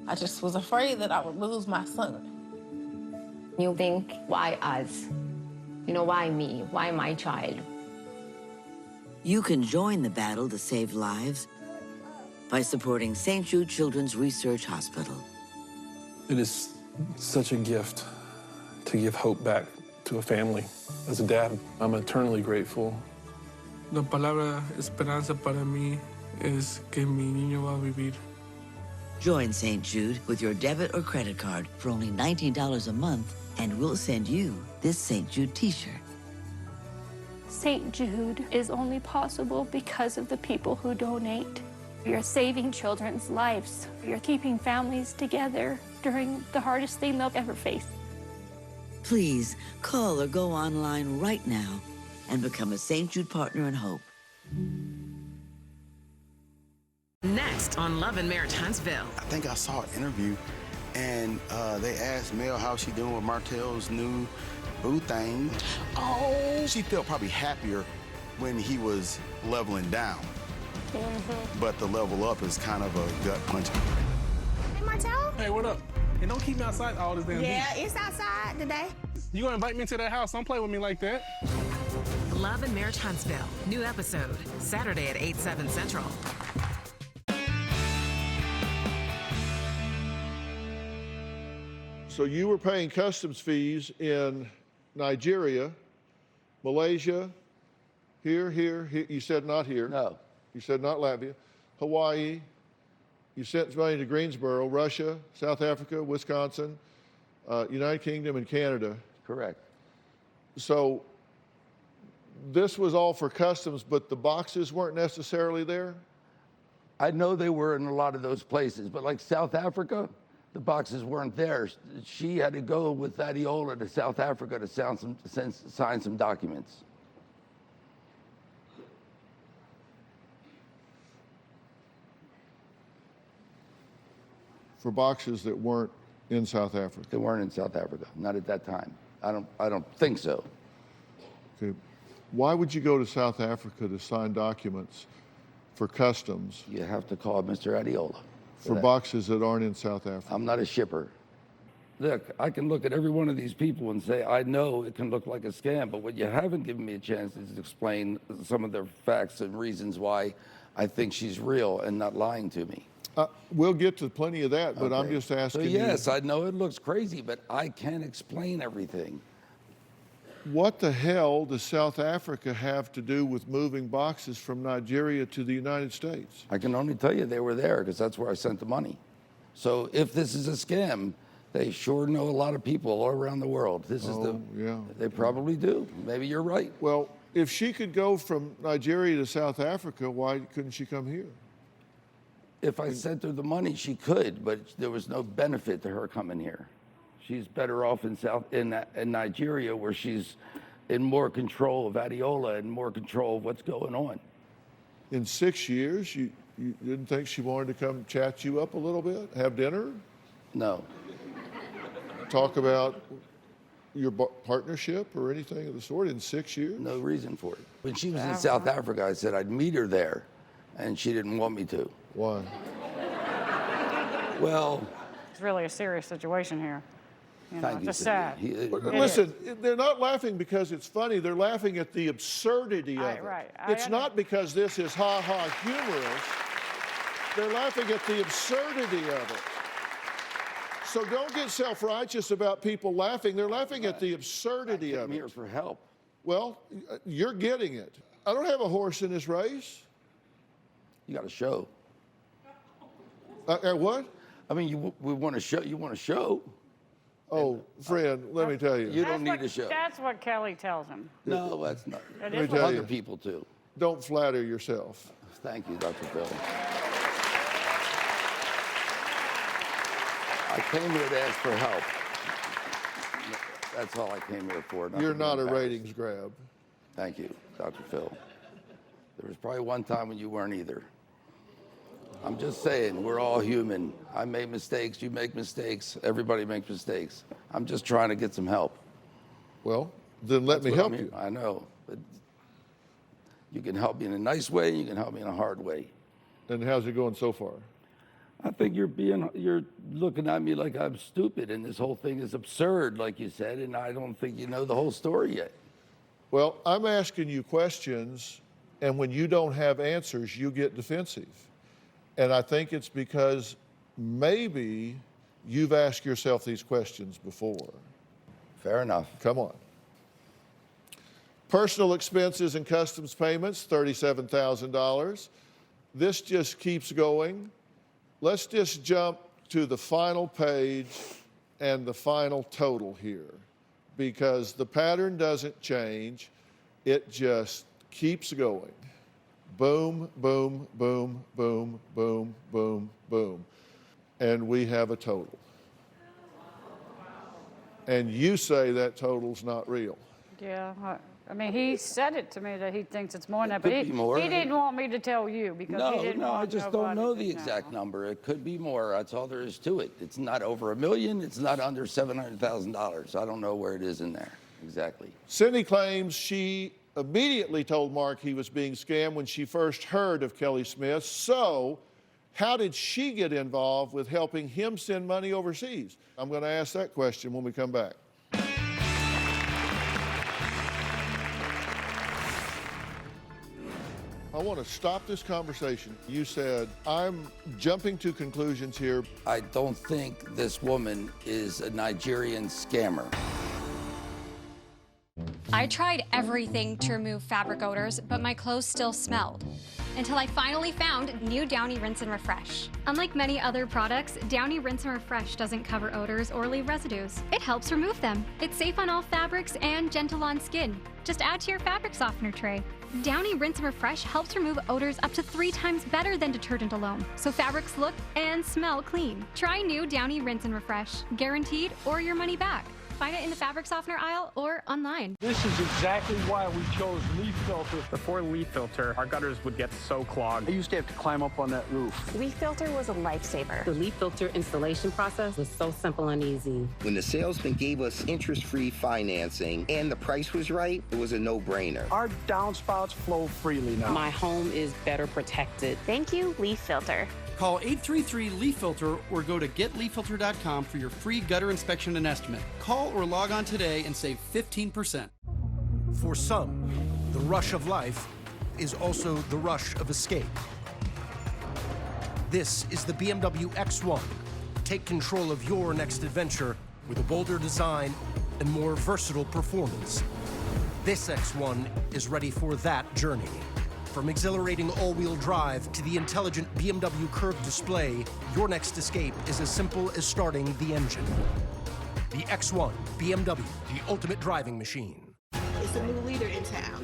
S23: I just was afraid that I would lose my son.
S24: You think, why us? You know, why me? Why my child?
S28: You can join the battle to save lives by supporting St. Jude Children's Research Hospital.
S11: It is such a gift to give hope back to a family. As a dad, I'm eternally grateful.
S29: La palabra esperanza para mí es que mi niño va a vivir.
S28: Join St. Jude with your debit or credit card for only $19 a month, and we'll send you this St. Jude t-shirt.
S30: St. Jude is only possible because of the people who donate. You're saving children's lives. You're keeping families together during the hardest thing they'll ever face.
S28: Please call or go online right now and become a St. Jude Partner in Hope.
S2: Next on Love and Marriage Huntsville.
S25: I think I saw an interview, and they asked Mel how she doing with Martell's new boo thing. Oh, she felt probably happier when he was leveling down. But the level up is kind of a gut punch.
S10: Hey, Martell?
S11: Hey, what up? And don't keep me outside all this damn heat.
S10: Yeah, it's outside today.
S11: You gonna invite me to that house? Don't play with me like that.
S2: Love and Marriage Huntsville. New episode, Saturday at 8/7 Central.
S1: So you were paying customs fees in Nigeria, Malaysia, here. You said not here.
S3: No.
S1: You said not Latvia. Hawaii. You sent money to Greensboro, Russia, South Africa, Wisconsin, United Kingdom, and Canada.
S3: Correct.
S1: So this was all for customs, but the boxes weren't necessarily there?
S3: I know they were in a lot of those places, but like South Africa, the boxes weren't there. She had to go with Adiola to South Africa to sign some documents.
S1: For boxes that weren't in South Africa?
S3: They weren't in South Africa, not at that time. I don't think so.
S1: Okay. Why would you go to South Africa to sign documents for customs?
S3: You have to call Mr. Adiola.
S1: For boxes that aren't in South Africa?
S3: I'm not a shipper. Look, I can look at every one of these people and say, I know it can look like a scam, but what you haven't given me a chance is to explain some of the facts and reasons why I think she's real and not lying to me.
S1: We'll get to plenty of that, but I'm
S3: Okay.
S1: just asking
S3: So yes,
S1: you.
S3: I know it looks crazy, but I can't explain everything.
S1: What the hell does South Africa have to do with moving boxes from Nigeria to the United States?
S3: I can only tell you they were there because that's where I sent the money. So if this is a scam, they sure know a lot of people all around the world. This is
S1: yeah.
S3: They probably do. Maybe you're right.
S1: Well, if she could go from Nigeria to South Africa, why couldn't she come here?
S3: If I sent her the money, she could, but there was no benefit to her coming here. She's better off in Nigeria, where she's in more control of Adiola and more control of what's going on.
S1: In 6 years, you didn't think she wanted to come chat you up a little bit, have dinner?
S3: No.
S1: Talk about your partnership or anything of the sort in 6 years?
S3: No reason for it. When she was in South Africa, I said I'd meet her there, and she didn't want me to.
S1: Why?
S3: Well,
S5: It's really a serious situation here. You know,
S3: thank you.
S5: just sad.
S1: Listen, they're not laughing because it's funny. They're laughing at the absurdity of it.
S5: Right.
S1: It's not because this is ha-ha humorous. They're laughing at the absurdity of it. So don't get self-righteous about people laughing. They're laughing at the absurdity of it.
S3: I'm here for help.
S1: Well, you're getting it. I don't have a horse in this race.
S3: You got a show.
S1: What?
S3: I mean, we want to show. You want a show.
S1: Oh, friend, let me tell you.
S3: You don't need a show.
S5: That's what Kelly tells him.
S3: No, that's not.
S5: That
S1: Let me
S5: is
S1: tell
S3: Other
S1: you.
S3: people too.
S1: Don't flatter yourself.
S3: Thank you, Dr. Phil. I came here to ask for help. That's all I came here for.
S1: You're
S3: to
S1: not
S3: be
S1: a
S3: embarrassed.
S1: ratings grab.
S3: Thank you, Dr. Phil. There was probably one time when you weren't either. I'm just saying, we're all human. I make mistakes, you make mistakes, everybody makes mistakes. I'm just trying to get some help.
S1: Well, then let
S3: That's
S1: me
S3: what
S1: help
S3: I'm here-
S1: you.
S3: I know, but you can help me in a nice way, and you can help me in a hard way.
S1: And how's it going so far?
S3: I think you're looking at me like I'm stupid, and this whole thing is absurd, like you said, and I don't think you know the whole story yet.
S1: Well, I'm asking you questions, and when you don't have answers, you get defensive. And I think it's because maybe you've asked yourself these questions before.
S3: Fair enough.
S1: Come on. Personal expenses and customs payments, $37,000. This just keeps going. Let's just jump to the final page and the final total here, because the pattern doesn't change. It just keeps going. Boom, boom, boom, boom, boom, boom, boom. And we have a total. And you say that total's not real.
S5: Yeah, I mean, he said it to me that he thinks it's more than that, but
S3: could be more.
S5: he didn't want me to tell you because he didn't
S3: No, I
S5: want
S3: just don't
S5: nobody
S3: know
S5: to
S3: the exact number. It could be more. That's all there is to it. It's not over $1 million. It's not under $700,000. I don't know where it is in there exactly.
S1: Cindy claims she immediately told Mark he was being scammed when she first heard of Kelly Smith. So, how did she get involved with helping him send money overseas? I'm going to ask that question when we come back. I want to stop this conversation. You said, I'm jumping to conclusions here.
S3: I don't think this woman is a Nigerian scammer.
S6: I tried everything to remove fabric odors, but my clothes still smelled. Until I finally found new Downy Rinse and Refresh. Unlike many other products, Downy Rinse and Refresh doesn't cover odors or leave residues. It helps remove them. It's safe on all fabrics and gentle on skin. Just add to your fabric softener tray. Downy Rinse and Refresh helps remove odors up to 3 times better than detergent alone, so fabrics look and smell clean. Try new Downy Rinse and Refresh. Guaranteed or your money back. find it in the fabric softener aisle or online.
S4: This is exactly why we chose Leaf Filter. Before Leaf Filter, our gutters would get so clogged. I used to have to climb up on that roof.
S7: Leaf Filter was a lifesaver.
S8: The Leaf Filter installation process was so simple and easy.
S14: When the salesman gave us interest-free financing and the price was right, it was a no-brainer.
S4: Our downspouts flow freely now.
S8: My home is better protected.
S7: Thank you, Leaf Filter.
S15: Call 833-LEAF-FILTER or go to getleaffilter.com for your free gutter inspection and estimate. Call or log on today and save 15%.
S18: For some, the rush of life is also the rush of escape. This is the BMW X1. Take control of your next adventure with a bolder design and more versatile performance. This X1 is ready for that journey. From exhilarating all-wheel drive to the intelligent BMW curved display, your next escape is as simple as starting the engine. The X1 BMW, the ultimate driving machine.
S12: It's a new leader in town.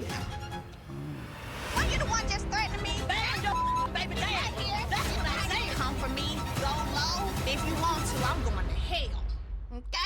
S10: Well, you the one just threatening me? Bam, your baby dad here. That's what I say. Come for me, go low. If you want to, I'm going to hell. Okay?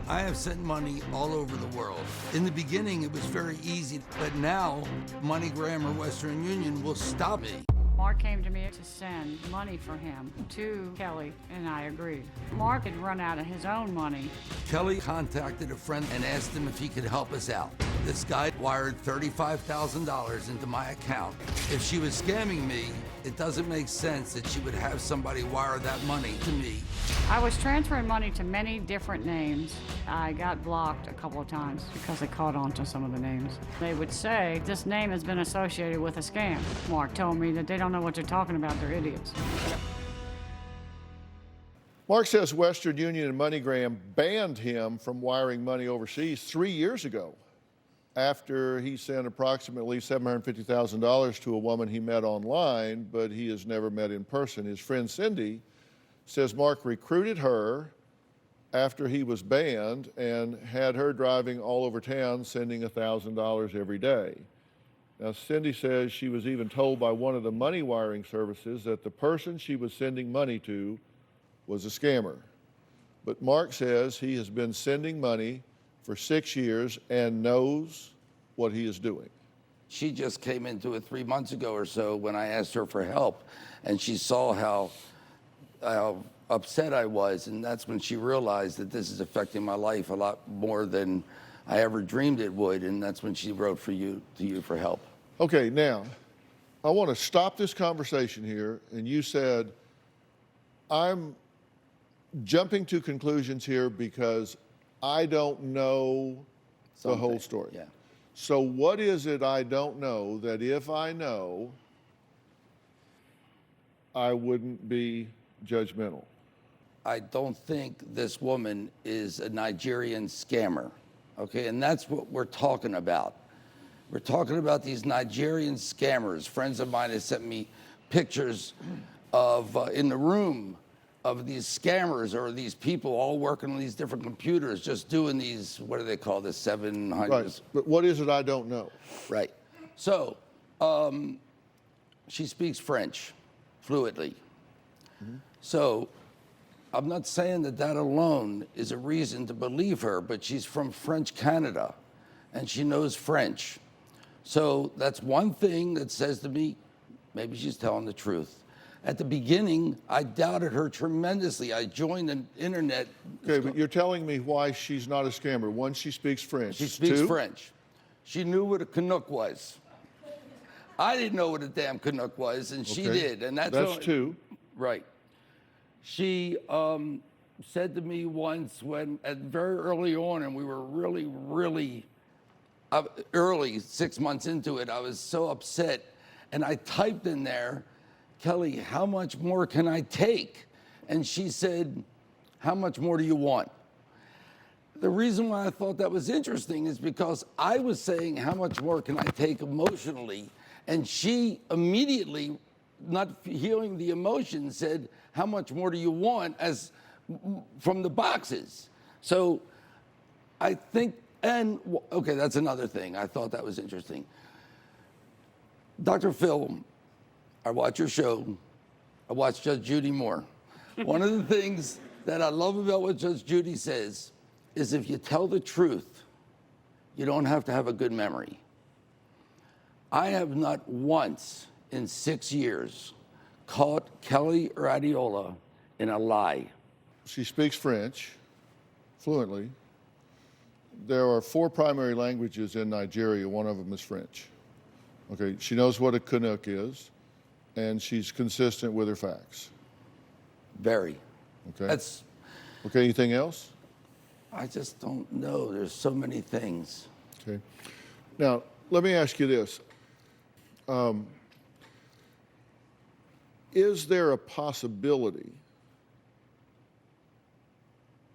S3: I have sent money all over the world. In the beginning, it was very easy, but now MoneyGram or Western Union will stop me.
S5: Mark came to me to send money for him to Kelly, and I agreed. Mark had run out of his own money.
S3: Kelly contacted a friend and asked him if he could help us out. This guy wired $35,000 into my account. If she was scamming me, it doesn't make sense that she would have somebody wire that money to me.
S5: I was transferring money to many different names. I got blocked a couple of times because they caught on to some of the names. They would say, this name has been associated with a scam. Mark told me that they don't know what they're talking about, they're idiots.
S1: Mark says Western Union and MoneyGram banned him from wiring money overseas 3 years ago after he sent approximately $750,000 to a woman he met online, but he has never met in person. His friend Cindy says Mark recruited her after he was banned and had her driving all over town, sending $1,000 every day. Now, Cindy says she was even told by one of the money wiring services that the person she was sending money to was a scammer. But Mark says he has been sending money for 6 years and knows what he is doing.
S3: She just came into it 3 months ago or so when I asked her for help, and she saw how upset I was, and that's when she realized that this is affecting my life a lot more than I ever dreamed it would, and that's when she wrote to you for help.
S1: Okay, now, I want to stop this conversation here, and you said, I'm jumping to conclusions here because I don't know the whole story.
S3: Yeah.
S1: So what is it I don't know that if I know, I wouldn't be judgmental?
S3: I don't think this woman is a Nigerian scammer, okay? And that's what we're talking about. We're talking about these Nigerian scammers. Friends of mine have sent me pictures of, in the room, of these scammers or these people all working on these different computers, just doing these, what do they call this, 700?
S1: Right, but what is it I don't know?
S3: Right. So, she speaks French fluently. Mm-hmm. So, I'm not saying that that alone is a reason to believe her, but she's from French Canada, and she knows French. So that's one thing that says to me, maybe she's telling the truth. At the beginning, I doubted her tremendously. I joined the internet.
S1: Okay, but you're telling me why she's not a scammer. One, she speaks French.
S3: She speaks
S1: Two?
S3: French. She knew what a Canuck was. I didn't know what a damn Canuck was, and she did. And that's
S1: two.
S3: Right. She said to me once when, very early on, and we were really early, 6 months into it, I was so upset, and I typed in there, Kelly, how much more can I take? And she said, how much more do you want? The reason why I thought that was interesting is because I was saying, how much more can I take emotionally? And she immediately, not hearing the emotion, said, how much more do you want, as from the boxes? So I think, and okay, that's another thing. I thought that was interesting. Dr. Phil, I watch your show, I watch Judge Judy more. One of the things that I love about what Judge Judy says is if you tell the truth, you don't have to have a good memory. I have not once in 6 years caught Kelly Radiola in a lie.
S1: She speaks French fluently. There are 4 primary languages in Nigeria. One of them is French. Okay, she knows what a Canuck is, and she's consistent with her facts.
S3: Very.
S1: Okay.
S3: That's.
S1: Okay, anything else?
S3: I just don't know. There's so many things.
S1: Okay. Now, let me ask you this. Is there a possibility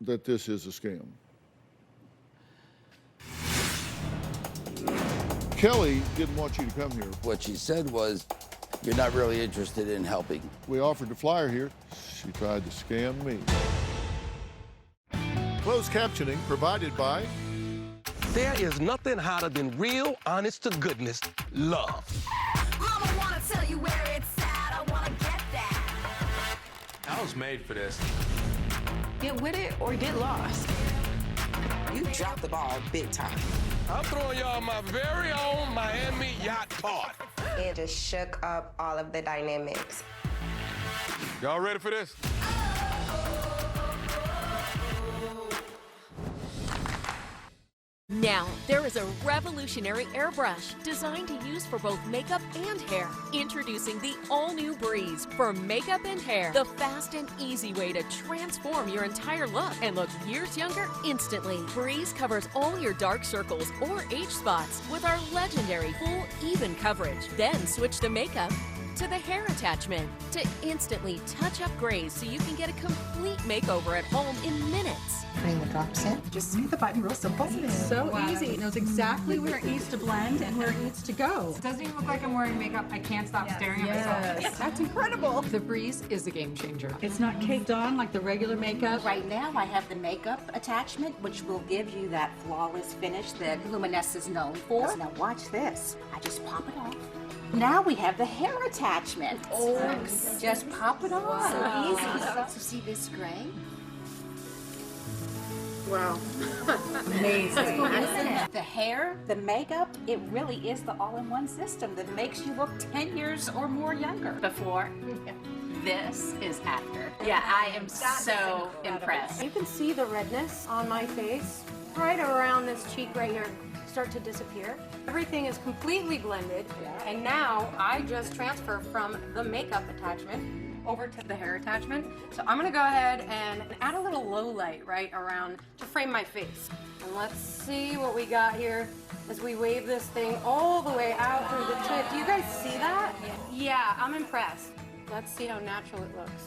S1: that this is a scam? Kelly didn't want you to come here.
S3: What she said was, you're not really interested in helping.
S1: We offered to fly her here. She tried to scam me. Closed captioning provided by...
S9: There is nothing hotter than real, honest to goodness love.
S10: Mama wanna tell you where it's at. I wanna get that.
S13: I was made for this.
S12: Get with it or get lost. You dropped the ball big time.
S9: I'm throwing y'all my very own Miami yacht part.
S16: It just shook up all of the dynamics.
S13: Y'all ready for this?
S17: Now, there is a revolutionary airbrush designed to use for both makeup and hair. Introducing the all-new Breeze for makeup and hair. The fast and easy way to transform your entire look and look years younger instantly. Breeze covers all your dark circles or age spots with our legendary full even coverage. Then switch the makeup to the hair attachment to instantly touch up grays so you can get a complete makeover at home in minutes.
S19: Putting the drops in. Just see the button, real simple.
S20: So easy. It knows exactly where it needs to blend and where it needs to go.
S21: It doesn't even look like I'm wearing makeup. I can't stop staring at myself.
S20: That's incredible. The Breeze is a game changer. It's not caked on like the regular makeup.
S22: Right now, I have the makeup attachment, which will give you that flawless finish that Luminous is known for. Now watch this. I just pop it off. Now we have the hair attachment. Oh, just pop it on.
S21: Wow.
S22: So easy. So see this gray?
S19: Wow.
S22: Amazing. The hair, the makeup, it really is the all-in-one system that makes you look 10 years or more younger.
S26: Before, this is after. Yeah, I am so impressed.
S27: You can see the redness on my face right around this cheek right here start to disappear. Everything is completely blended, and now I just transfer from the makeup attachment over to the hair attachment. So I'm gonna go ahead and add a little low light right around to frame my face. And let's see what we got here as we wave this thing all the way out through the tip. Do you guys see that? Yeah, I'm impressed. Let's see how natural it looks.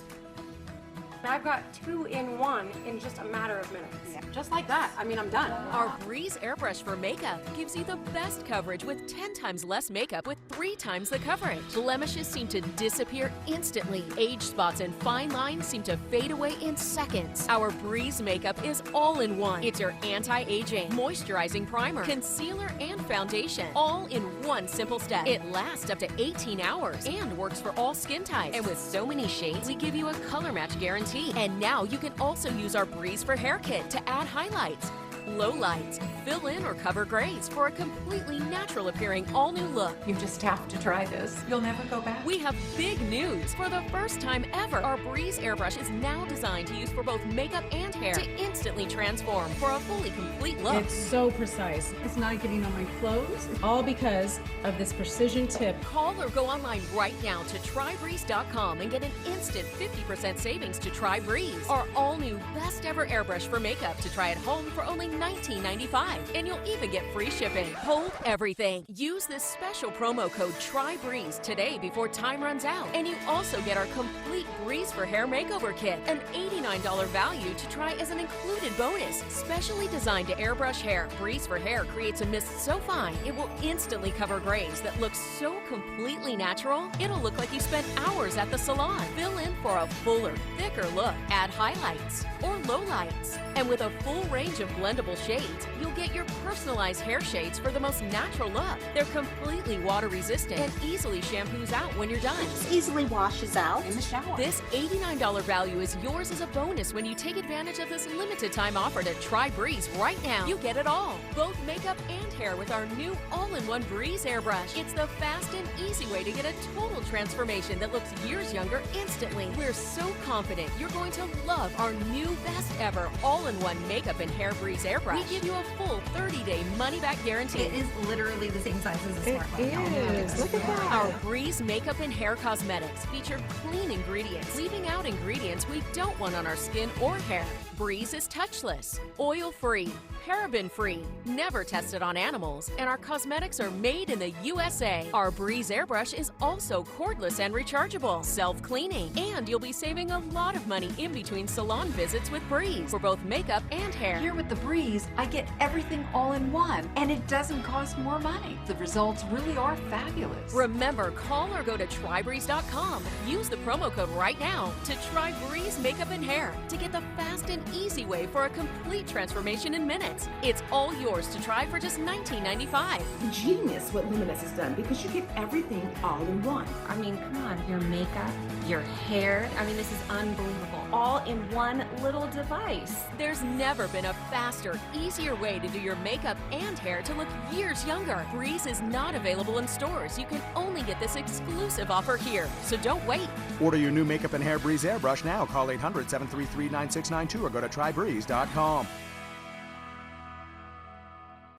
S27: I've got 2-in-1 in just a matter of minutes. Just like that. I mean, I'm done.
S17: Our Breeze airbrush for makeup gives you the best coverage with 10 times less makeup with 3 times the coverage. Blemishes seem to disappear instantly. Age spots and fine lines seem to fade away in seconds. Our Breeze makeup is all in one. It's your anti-aging, moisturizing primer, concealer, and foundation, all in one simple step. It lasts up to 18 hours and works for all skin types. And with so many shades, we give you a color match guarantee. And now you can also use our Breeze for Hair Kit to add highlights, lowlights, fill in or cover grays for a completely natural appearing all new look.
S20: You just have to try this. You'll never go back.
S17: We have big news. For the first time ever, our Breeze airbrush is now designed to use for both makeup and hair to instantly transform for a fully complete look.
S20: It's so precise. It's not getting on my clothes, all because of this precision tip.
S17: Call or go online right now to trybreeze.com and get an instant 50% savings to Try Breeze, our all new best ever airbrush for makeup to try at home for only $19.95. And you'll even get free shipping. Hold everything. Use this special promo code TRYBREEZE today before time runs out. And you also get our complete Breeze for Hair Makeover Kit, an $89 value to try as an included bonus. Specially designed to airbrush hair, Breeze for Hair creates a mist so fine it will instantly cover grays that look so completely natural, it'll look like you spent hours at the salon. Fill in for a fuller, thicker, thicker look, add highlights or lowlights. And with a full range of blendable shades, you'll get your personalized hair shades for the most natural look. They're completely water resistant and easily shampoos out when you're done.
S22: It easily washes out in the shower.
S17: This $89 value is yours as a bonus when you take advantage of this limited time offer to try Breeze right now. You get it all, both makeup and hair, with our new all-in-one Breeze airbrush. It's the fast and easy way to get a total transformation that looks years younger instantly. We're so confident you're going to love our new best ever all-in-one makeup and hair Breeze airbrush. We give you a full 30-day money-back guarantee.
S21: It is literally the same size as a smartphone.
S17: It is. Look at that. Our Breeze makeup and hair cosmetics feature clean ingredients, leaving out ingredients we don't want on our skin or hair. Breeze is touchless, oil-free, paraben-free, never tested on animals, and our cosmetics are made in the USA. Our Breeze airbrush is also cordless and rechargeable, self-cleaning, and you'll be saving a lot of money in between salon visits with Breeze for both makeup and hair.
S21: Here with the Breeze, I get everything all in one, and it doesn't cost more money. The results really are fabulous.
S17: Remember, call or go to trybreeze.com. Use the promo code right now to try Breeze makeup and hair to get the fast and easy way for a complete transformation in minutes. It's all yours to try for just $19.95.
S19: Genius what Luminous has done, because you get everything all in one.
S22: I mean, come on, your makeup, your hair. I mean, this is unbelievable. All in one little device.
S17: There's never been a faster, easier way to do your makeup and hair to look years younger. Breeze is not available in stores. You can only get this exclusive offer here, so don't wait.
S2: Order your new makeup and hair Breeze airbrush now. Call 800-733-9692 or go to trybreeze.com.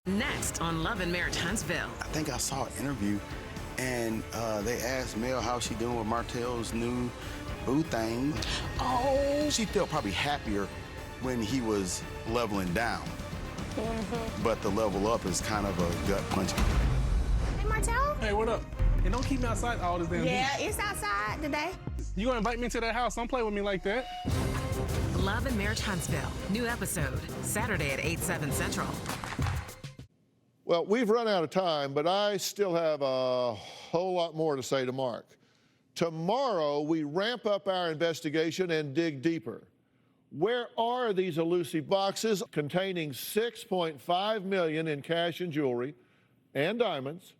S12: Next on Love and Marriage Huntsville.
S6: I think I saw an interview, and they asked Mel how she doing with Martell's new boo thing. Oh, she felt probably happier when he was leveling down. But the level up is kind of a gut punch.
S10: Hey, Martell?
S11: Hey, what up? And don't keep me outside all this damn
S10: Yeah,
S11: heat.
S10: it's outside today.
S11: You gonna invite me to that house? Don't play with me like that.
S12: Love and Marriage Huntsville. New episode, Saturday at 8/7 Central.
S1: Well, we've run out of time, but I still have a whole lot more to say to Mark. Tomorrow, we ramp up our investigation and dig deeper. Where are these elusive boxes containing $6.5 million in cash and jewelry and diamonds?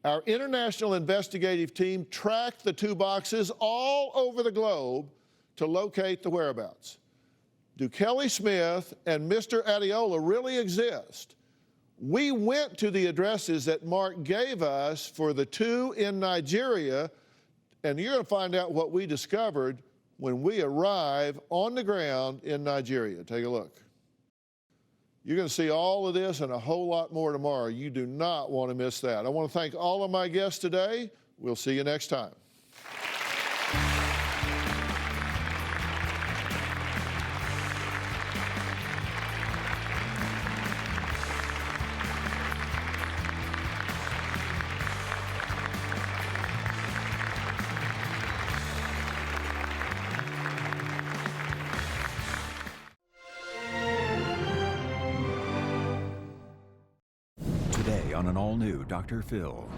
S1: Our international investigative team tracked the two boxes all over the globe to locate the whereabouts. Do Kelly Smith and Mr. Adiola really exist? We went to the addresses that Mark gave us for the two in Nigeria, and you're going to find out what we discovered when we arrive on the ground in Nigeria. Take a look. You're going to see all of this and a whole lot more tomorrow. You do not want to miss that. I want to thank all of my guests today. We'll see you next time.
S14: On an all-new Dr. Phil.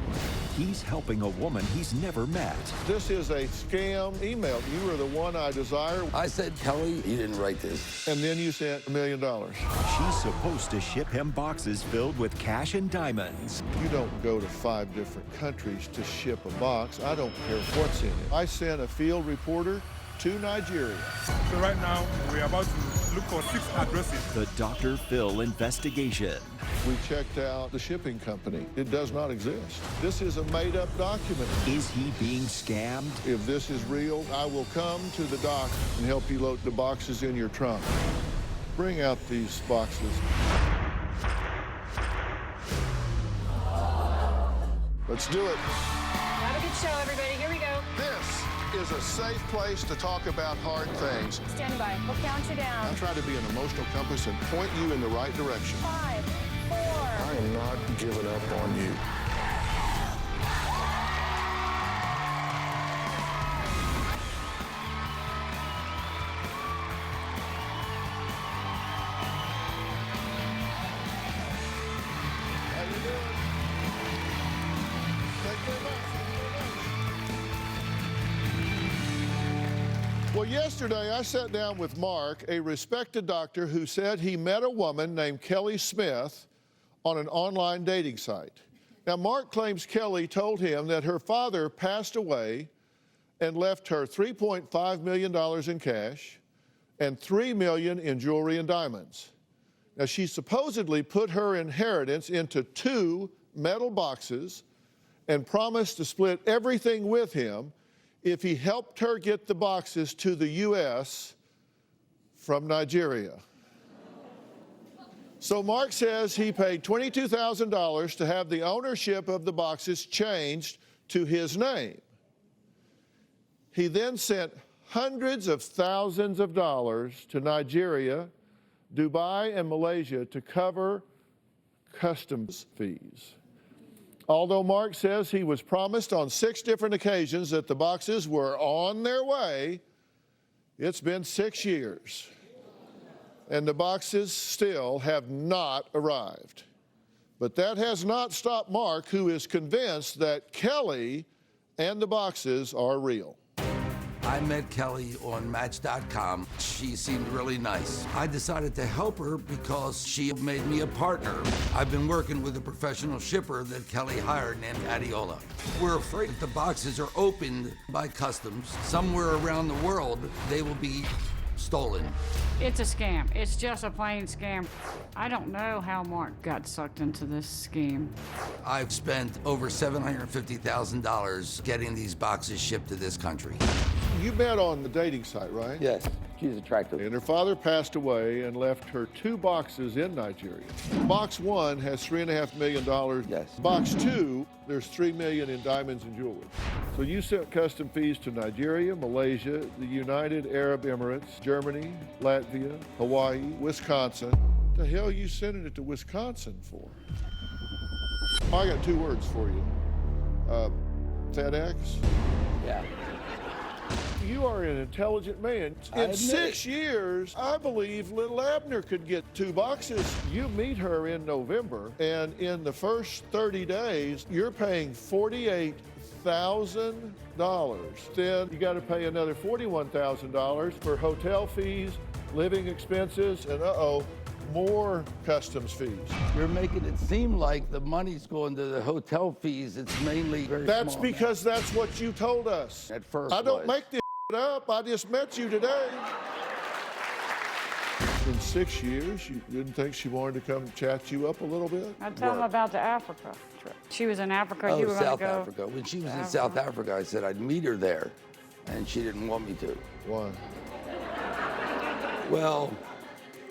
S14: He's helping a woman he's never met.
S1: This is a scam email. You were the one I desire.
S3: I said, Kelly, you didn't write this.
S1: And then you sent $1 million.
S14: She's supposed to ship him boxes filled with cash and diamonds.
S1: You don't go to 5 different countries to ship a box. I don't care what's in it. I sent a field reporter to Nigeria.
S13: So right now, we're about to look for 6 addresses.
S14: The Dr. Phil investigation.
S1: We checked out the shipping company. It does not exist. This is a made-up document.
S14: Is he being scammed?
S1: If this is real, I will come to the dock and help you load the boxes in your trunk. Bring out these boxes. Let's do it.
S27: Have a good show, everybody. Here we go.
S1: This is a safe place to talk about hard things.
S27: Stand by. We'll count you down.
S1: I try to be an emotional compass and point you in the right direction.
S27: 5, 4.
S6: I am not giving up on you.
S1: How you doing? Thank you very much. Well, yesterday I sat down with Mark, a respected doctor who said he met a woman named Kelly Smith on an online dating site. Now, Mark claims Kelly told him that her father passed away and left her $3.5 million in cash and $3 million in jewelry and diamonds. Now, she supposedly put her inheritance into 2 metal boxes and promised to split everything with him if he helped her get the boxes to the U.S. from Nigeria. So Mark says he paid $22,000 to have the ownership of the boxes changed to his name. He then sent hundreds of thousands of dollars to Nigeria, Dubai, and Malaysia to cover customs fees. Although Mark says he was promised on 6 different occasions that the boxes were on their way, it's been 6 years, and the boxes still have not arrived. But that has not stopped Mark, who is convinced that Kelly and the boxes are real.
S3: I met Kelly on Match.com. She seemed really nice. I decided to help her because she made me a partner. I've been working with a professional shipper that Kelly hired named Adiola. We're afraid if the boxes are opened by customs somewhere around the world, they will be stolen.
S5: It's a scam. It's just a plain scam. I don't know how Mark got sucked into this scheme.
S3: I've spent over $750,000 getting these boxes shipped to this country.
S1: You met on the dating site, right?
S3: Yes, she's attractive.
S1: And her father passed away and left her 2 boxes in Nigeria. Box 1 has $3.5 million.
S3: Yes.
S1: Box 2, there's $3 million in diamonds and jewelry. So you sent custom fees to Nigeria, Malaysia, the United Arab Emirates, Germany, Latvia, Hawaii, Wisconsin. What the hell are you sending it to Wisconsin for? I got 2 words for you. FedEx?
S3: Yeah.
S1: You are an intelligent man. In 6 years, I believe little Abner could get 2 boxes. You meet her in November, and in the first 30 days, you're paying $48,000. Then you got to pay another $41,000 for hotel fees, living expenses, and more customs fees.
S3: You're making it seem like the money's going to the hotel fees. It's mainly very
S1: That's
S3: small
S1: because that's what you told us.
S3: At first
S1: I don't
S3: was.
S1: make this up. I just met you today. In 6 years, you didn't think she wanted to come chat you up a little bit?
S5: I'd tell him about the Africa trip. She was in Africa.
S3: Oh,
S5: You were going to
S3: South
S5: go.
S3: Africa. When she was in South Africa, I said I'd meet her there, and she didn't want me to.
S1: Why?
S3: Well,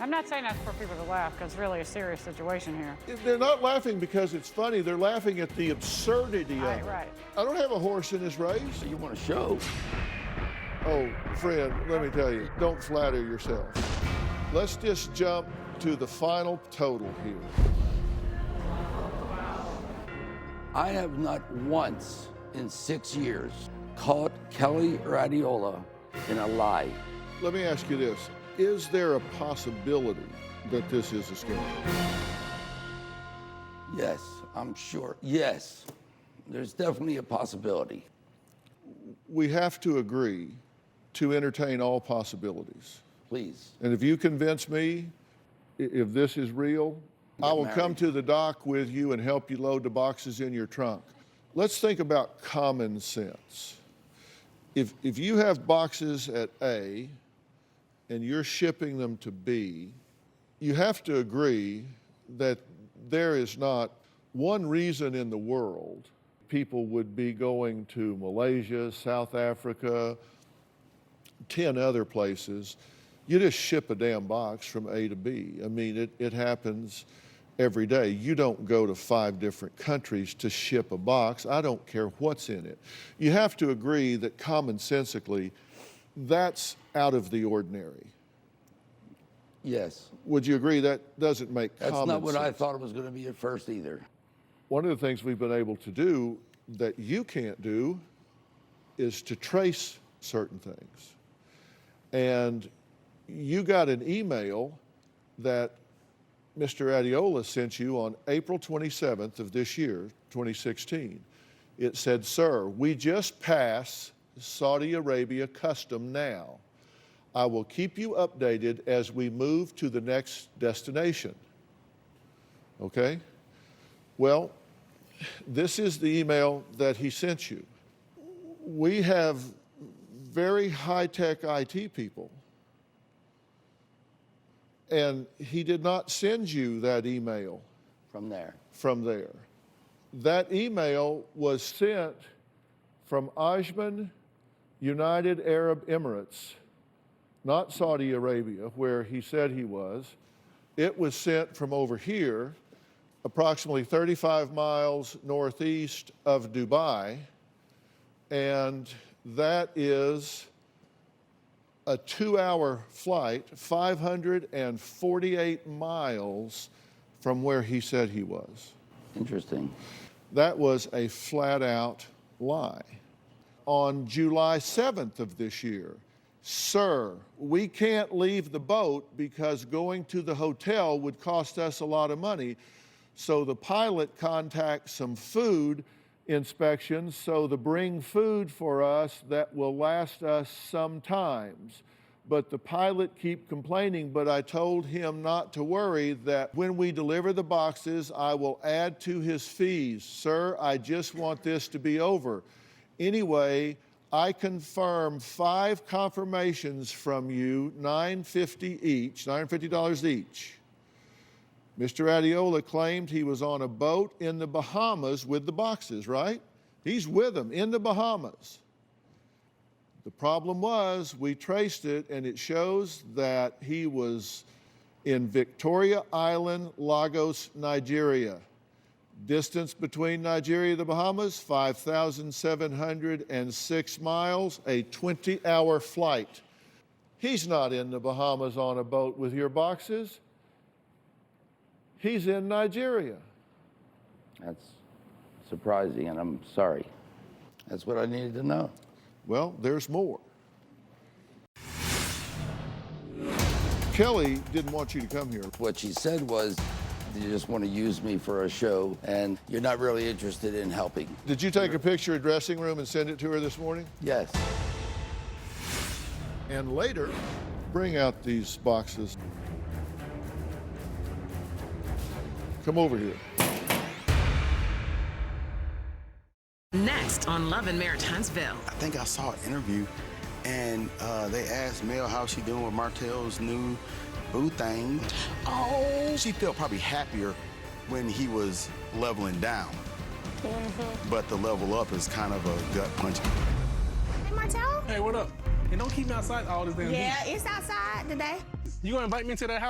S5: I'm not saying that for people to laugh, because it's really a serious situation here.
S1: They're not laughing because it's funny. They're laughing at the absurdity of it.
S5: Right.
S1: I don't have a horse in this race.
S3: You want to show?
S1: Oh, friend, let me tell you, don't flatter yourself. Let's just jump to the final total here.
S3: I have not once in 6 years caught Kelly or Adiola in a lie.
S1: Let me ask you this. Is there a possibility that this is a scam?
S3: Yes, I'm sure. Yes, there's definitely a possibility.
S1: We have to agree to entertain all possibilities.
S3: Please.
S1: And if you convince me, if this is real, I will come to the dock with you and help you load the boxes in your trunk. Let's think about common sense. If you have boxes at A and you're shipping them to B, you have to agree that there is not one reason in the world people would be going to Malaysia, South Africa, 10 other places. You just ship a damn box from A to B. I mean, it happens every day. You don't go to 5 different countries to ship a box. I don't care what's in it. You have to agree that commonsensically, that's out of the ordinary.
S3: Yes.
S1: Would you agree that doesn't make common sense?
S3: That's not what I thought it was going to be at first either.
S1: One of the things we've been able to do that you can't do is to trace certain things. And you got an email that Mr. Adiola sent you on April 27th of this year, 2016. It said, "Sir, we just passed Saudi Arabia custom now. I will keep you updated as we move to the next destination. Okay? Well, this is the email that he sent you. We have very high-tech IT people, and he did not send you that email
S3: From there.
S1: from there. That email was sent from Ajman, United Arab Emirates, not Saudi Arabia, where he said he was. It was sent from over here, approximately 35 miles northeast of Dubai, and that is a 2-hour flight, 548 miles from where he said he was.
S3: Interesting.
S1: That was a flat-out lie. On July 7th of this year, sir, we can't leave the boat because going to the hotel would cost us a lot of money. So the pilot contacts some food inspections, so to bring food for us that will last us some times. But the pilot keep complaining, but I told him not to worry, that when we deliver the boxes, I will add to his fees. Sir, I just want this to be over. Anyway, I confirm 5 confirmations from you, $950 each, $950 each. Mr. Adiola claimed he was on a boat in the Bahamas with the boxes, right? He's with them in the Bahamas. The problem was we traced it, and it shows that he was in Victoria Island, Lagos, Nigeria. Distance between Nigeria and the Bahamas, 5,706 miles, a 20-hour flight. He's not in the Bahamas on a boat with your boxes. He's in Nigeria.
S3: That's surprising, and I'm sorry. That's what I needed to know.
S1: Well, there's more. Kelly didn't want you to come here.
S3: What she said was, you just want to use me for a show, and you're not really interested in helping.
S1: Did you take a picture of the dressing room and send it to her this morning?
S3: Yes.
S1: And later, bring out these boxes. Come over here.
S12: Next on Love and Marriage Huntsville.
S6: I think I saw an interview, and they asked Mel how she doing with Martell's new boo thing. Oh, she felt probably happier when he was leveling down. But the level up is kind of a gut punch.
S10: Hey, Martell?
S11: Hey, what up? And don't keep me outside all this damn heat.
S10: Yeah, it's outside today.
S11: You gonna invite me to that house?